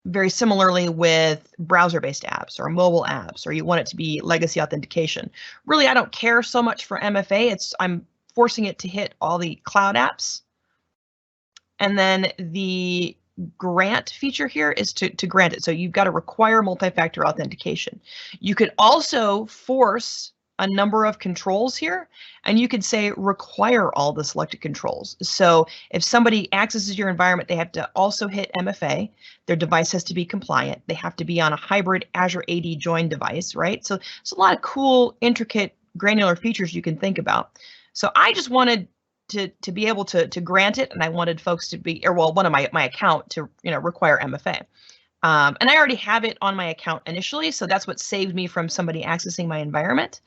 very similarly with browser-based apps or mobile apps, or you want it to be legacy authentication. Really, I don't care so much for MFA. I'm forcing it to hit all the cloud apps. And then the grant feature here is to grant it. So you've got to require multi-factor authentication. You could also force a number of controls here, and you could say require all the selected controls. So if somebody accesses your environment, they have to also hit MFA. Their device has to be compliant. They have to be on a hybrid Azure AD join device, right? So it's a lot of cool, intricate, granular features you can think about. So I just wanted to be able to grant it, and I wanted folks to be, or well, one of my account to require MFA. And I already have it on my account initially, so that's what saved me from somebody accessing my environment.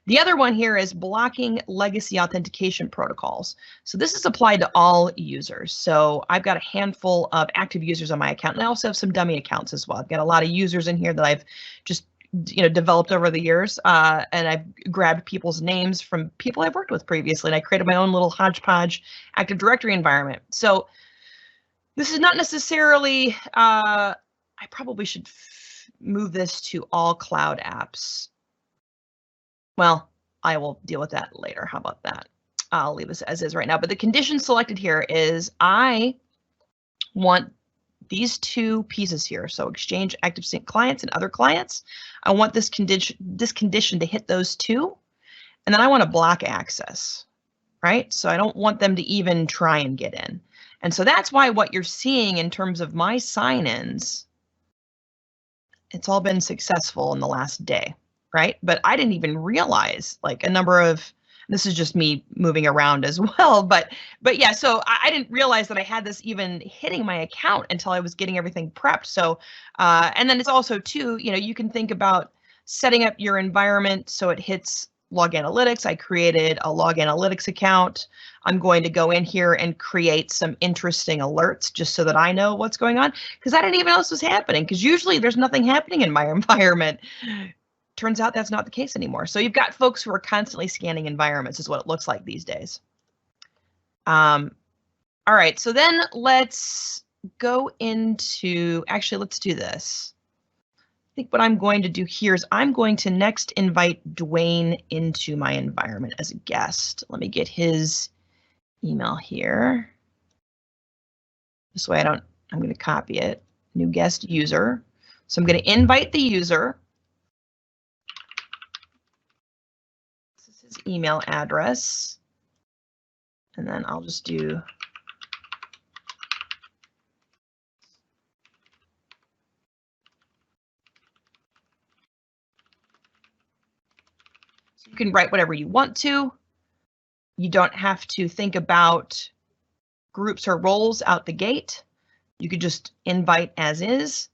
The other one here is blocking legacy authentication protocols. So this is applied to all users. So I've got a handful of active users on my account, and I also have some dummy accounts as well. I've got a lot of users in here that I've just developed over the years, and I've grabbed people's names from people I've worked with previously, and I created my own little hodgepodge Active Directory environment. So this is not necessarily, I probably should move this to all cloud apps. well, I will deal with that later. How about that? I'll leave this as is right now. But the condition selected here is I want these two pieces here. So Exchange Active Sync clients and other clients. I want this condition to hit those two. And then I want to block access, right? So I don't want them to even try and get in. And so that's why what you're seeing in terms of my sign-ins, it's all been successful in the last day, right? But I didn't even realize like a number of, this is just me moving around as well, but yeah, so I didn't realize that I had this even hitting my account until I was getting everything prepped. So, and then it's also too, you know, you can think about setting up your environment so it hits Log Analytics. I created a Log Analytics account. I'm going to go in here and create some interesting alerts just so that I know what's going on, because I didn't even know this was happening, because usually there's nothing happening in my environment. Turns out that's not the case anymore. So you've got folks who are constantly scanning environments is what it looks like these days. All right, so then let's go into, actually, let's do this. I think what I'm going to do here is I'm going to next invite Dwayne into my environment as a guest. Let me get his email here. This way I'm going to copy it. New guest user. So I'm going to invite the user. This is his email address. And then I'll just do you can write whatever you want to. You don't have to think about groups or roles out the gate. You could just invite as is.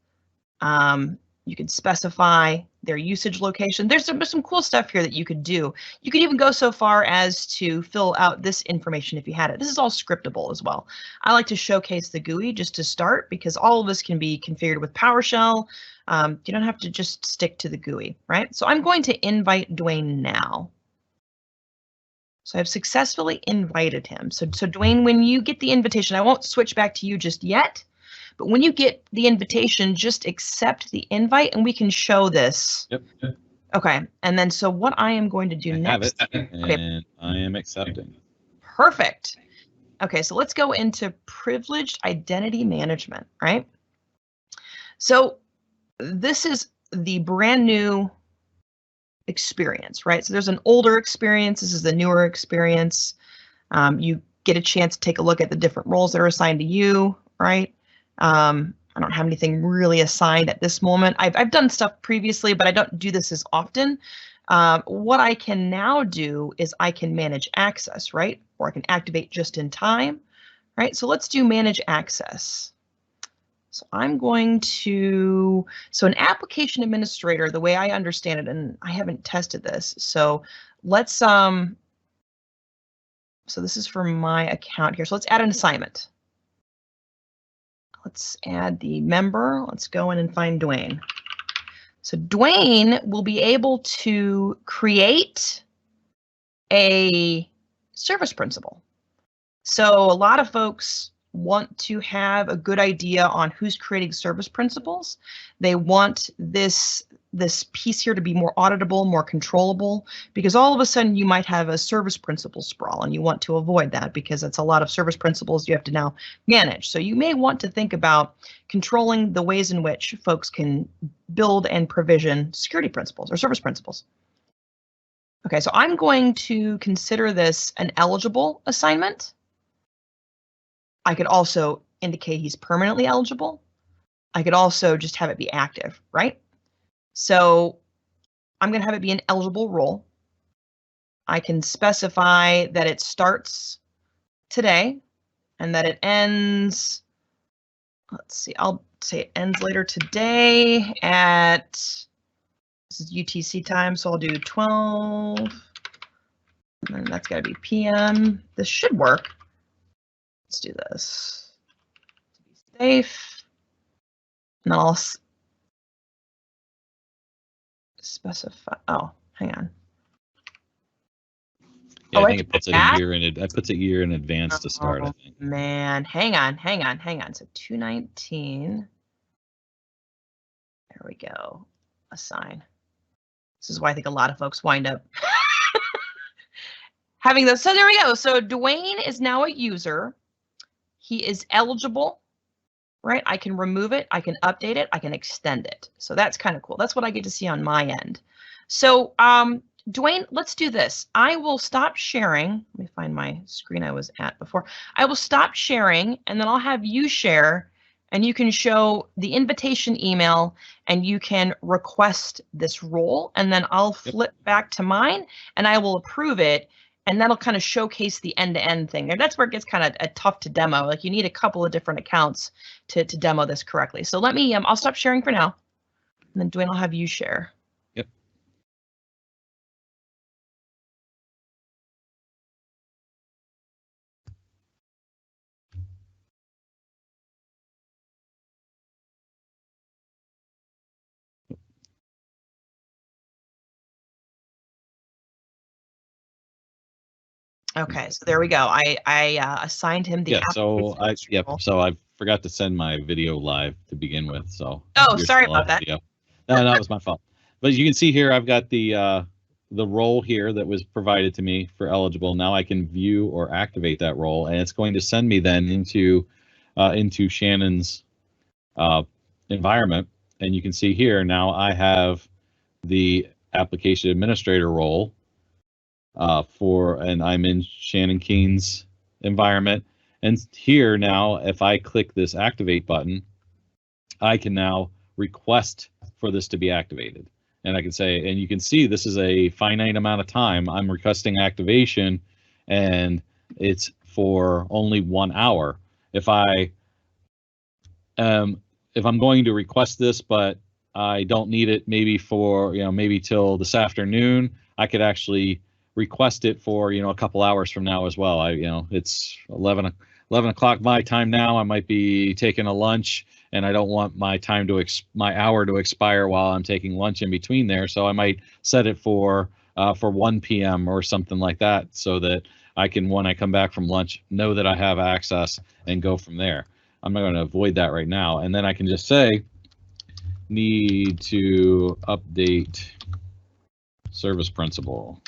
You could specify their usage location. There's some cool stuff here that you could do. You could even go so far as to fill out this information if you had it. This is all scriptable as well. I like to showcase the GUI just to start, because all of this can be configured with PowerShell. You don't have to just stick to the GUI, right? So I'm going to invite Dwayne now. So I've successfully invited him. So Dwayne, when you get the invitation, I won't switch back to you just yet, but when you get the invitation, just accept the invite and we can show this. Yep. Okay, and then so what I am going to do next. Have it, and I am accepting. Perfect. Okay, so let's go into privileged identity management, right? So this is the brand new experience, right? So there's an older experience. This is the newer experience. You get a chance to take a look at the different roles that are assigned to you, right? I don't have anything really assigned at this moment. I've done stuff previously, but I don't do this as often. What I can now do is I can manage access, right? Or I can activate just in time, right? So let's do manage access. So I'm going to, so an application administrator, the way I understand it, and I haven't tested this, so let's, so this is for my account here. So let's add an assignment. Let's add the member. Let's go in and find Dwayne. So Dwayne will be able to create a service principal. So a lot of folks want to have a good idea on who's creating service principals. They want this piece here to be more auditable, more controllable, because all of a sudden you might have a service principal sprawl and you want to avoid that because that's a lot of service principals you have to now manage. So you may want to think about controlling the ways in which folks can build and provision security principals or service principals. Okay, so I'm going to consider this an eligible assignment. I could also indicate he's permanently eligible. I could also just have it be active, right? So I'm going to have it be an eligible role. I can specify that it starts today and that it ends, let's see, I'll say it ends later today at, this is UTC time, so I'll do 12, and then that's got to be PM. This should work. Let's do this to be safe. And I'll specify. Oh, hang on. Yeah, I think it puts it a year in. That puts a year in advance to start. I think. Man, hang on. So 219. There we go. Assign. This is why I think a lot of folks wind up having those. So there we go. So Dwayne is now a user. He is eligible, right? I can remove it, I can update it, I can extend it. So that's kind of cool. That's what I get to see on my end. So Dwayne, let's do this. I will stop sharing. Let me find my screen I was at before. I will stop sharing, and then I'll have you share, and you can show the invitation email, and you can request this role, and then I'll flip back to mine, and I will approve it, and that'll kind of showcase the end-to-end thing. And that's where it gets kind of tough to demo. Like you need a couple of different accounts to demo this correctly. So let me, I'll stop sharing for now, and then Dwayne, I'll have you share. Yep. Okay, so there we go. I assigned him the so I forgot to send my video live to begin with. So sorry about that. No, that was my fault. But you can see here I've got the role here that was provided to me for eligible. Now I can view or activate that role, and it's going to send me then into Shannon's environment. And you can see here now I have the application administrator role. And I'm in Shannon Keen's environment. And here now, if I click this activate button, I can now request for this to be activated. And I can say, and you can see this is a finite amount of time. I'm requesting activation, and it's for only 1 hour. If I'm going to request this, but I don't need it maybe for, maybe till this afternoon, I could actually request it for, a couple hours from now as well. It's 11 o'clock my time now. I might be taking a lunch, and I don't want my time my hour to expire while I'm taking lunch in between there. So I might set it for 1 p.m. or something like that, so that I can, when I come back from lunch, know that I have access and go from there. I'm not going to avoid that right now. And then I can just say, need to update service principal.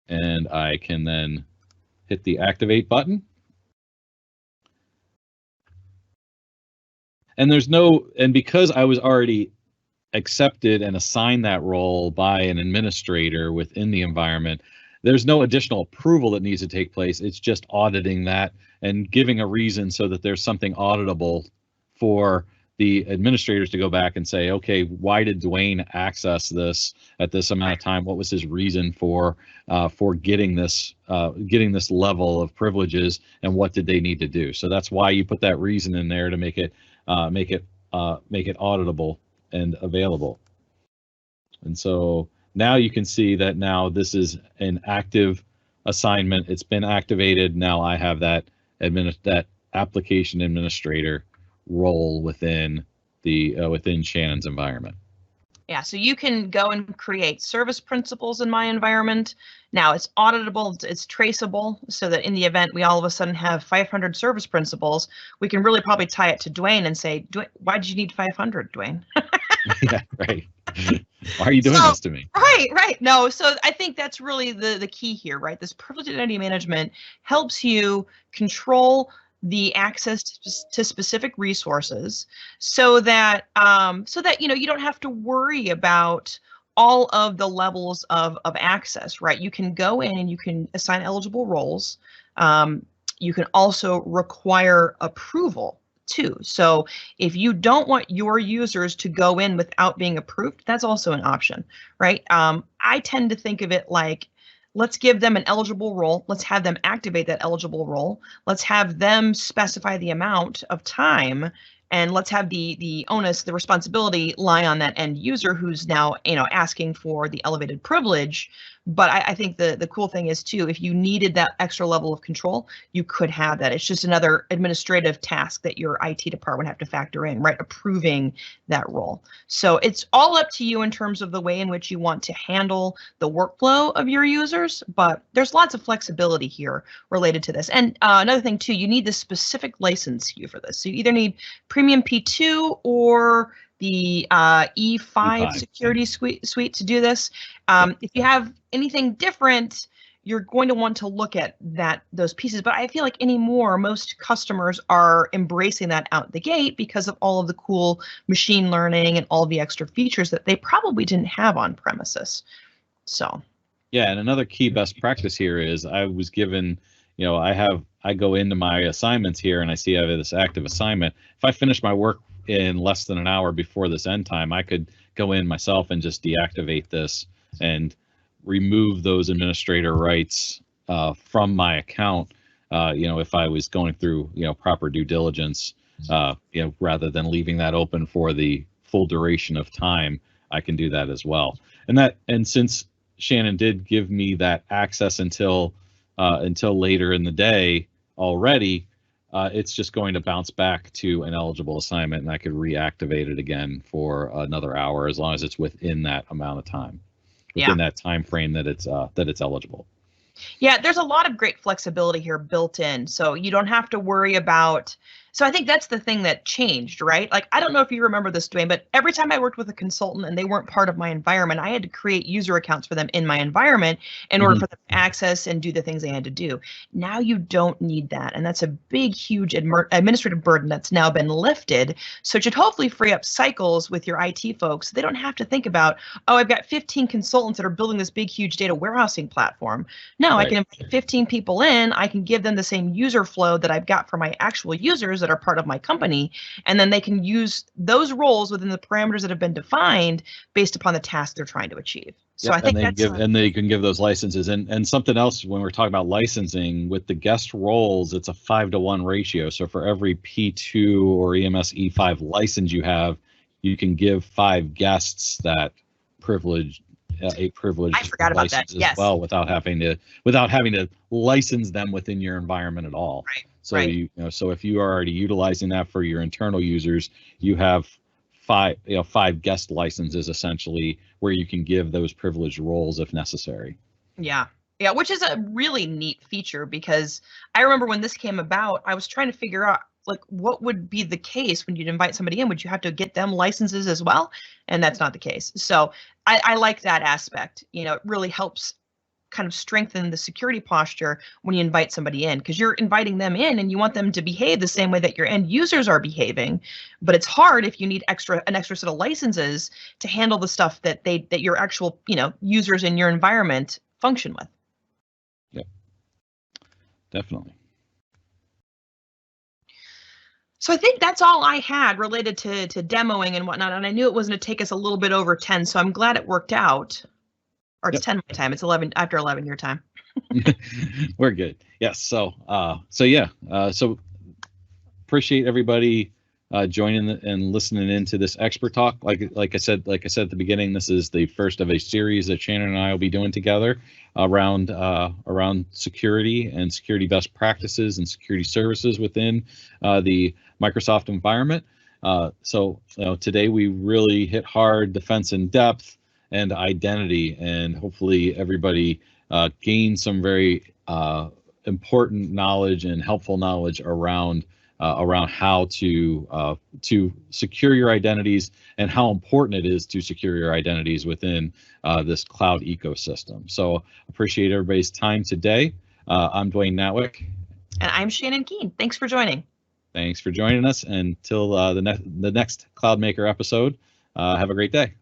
And I can then hit the activate button. And because I was already accepted and assigned that role by an administrator within the environment, there's no additional approval that needs to take place. It's just auditing that and giving a reason so that there's something auditable for the administrators to go back and say, okay, why did Dwayne access this at this amount of time? What was his reason for getting this level of privileges, and what did they need to do? So that's why you put that reason in there, to make it auditable and available. And so now you can see that now this is an active assignment. It's been activated. Now I have that application administrator role within Shannon's environment. Yeah, so you can go and create service principals in my environment. Now it's auditable, it's traceable, so that in the event we all of a sudden have 500 service principals, we can really probably tie it to Dwayne and say, why did you need 500, Dwayne? Yeah, right. Why are you doing this to me? Right. No, so I think that's really the key here, right? This privileged identity management helps you control the access to specific resources, so that you don't have to worry about all of the levels of access, right? You can go in and you can assign eligible roles. You can also require approval too. So if you don't want your users to go in without being approved, that's also an option, right? I tend to think of it like, let's give them an eligible role. Let's have them activate that eligible role. Let's have them specify the amount of time, and let's have the onus, the responsibility lie on that end user who's now, asking for the elevated privilege. But I think the cool thing is too, if you needed that extra level of control, you could have that. It's just another administrative task that your IT department have to factor in, right? Approving that role. So it's all up to you in terms of the way in which you want to handle the workflow of your users, but there's lots of flexibility here related to this. And another thing too, you need the specific license SKU for this. So you either need Premium P2 or the E5 E5. security suite to do this. If you have anything different, you're going to want to look at those pieces. But I feel like anymore, most customers are embracing that out the gate because of all of the cool machine learning and all the extra features that they probably didn't have on premises. So. Yeah, and another key best practice here is I was given, I go into my assignments here and I see I have this active assignment. If I finish my work in less than an hour before this end time, I could go in myself and just deactivate this and remove those administrator rights from my account. If I was going through, proper due diligence, rather than leaving that open for the full duration of time, I can do that as well. And since Shannon did give me that access until later in the day already, it's just going to bounce back to an eligible assignment, and I could reactivate it again for another hour as long as it's within that amount of time, within that time frame that it's eligible. Yeah, there's a lot of great flexibility here built in, so you don't have to worry about. So I think that's the thing that changed, right? Like, I don't know if you remember this, Dwayne, but every time I worked with a consultant and they weren't part of my environment, I had to create user accounts for them in my environment in order for them to access and do the things they had to do. Now you don't need that, and that's a big, huge administrative burden that's now been lifted. So it should hopefully free up cycles with your IT folks. So they don't have to think about, oh, I've got 15 consultants that are building this big, huge data warehousing platform. No, right. I can invite 15 people in. I can give them the same user flow that I've got for my actual users that are part of my company, and then they can use those roles within the parameters that have been defined based upon the task they're trying to achieve. So I think and they can give those licenses. And something else, when we're talking about licensing with the guest roles, it's a 5-to-1 ratio. So for every P2 or EMS E5 license you have, you can give 5 guests that privilege. A privileged license as well, without having to license them within your environment at all. Right. So so if you are already utilizing that for your internal users, you have 5 guest licenses essentially, where you can give those privileged roles if necessary. Yeah, which is a really neat feature, because I remember when this came about, I was trying to figure out, like, what would be the case when you'd invite somebody in? Would you have to get them licenses as well? And that's not the case. So I like that aspect. It really helps kind of strengthen the security posture when you invite somebody in, because you're inviting them in and you want them to behave the same way that your end users are behaving. But it's hard if you need an extra set of licenses to handle the stuff that your actual users in your environment function with. Yep, definitely. So I think that's all I had related to demoing and whatnot. And I knew it was going to take us a little bit over 10, so I'm glad it worked out. Or it's 10 my time. It's 11 after 11 your time. We're good. Yes. So appreciate everybody joining and listening into this expert talk. Like I said at the beginning, this is the first of a series that Shannon and I will be doing together around security and security best practices and security services within the Microsoft environment. So today we really hit hard defense in depth and identity, and hopefully everybody gained some very important knowledge and helpful knowledge around how to secure your identities and how important it is to secure your identities within this cloud ecosystem. So appreciate everybody's time today. I'm Dwayne Natwick. And I'm Shannon Keene. Thanks for joining. Thanks for joining us. Until the next Cloud Maker episode, have a great day.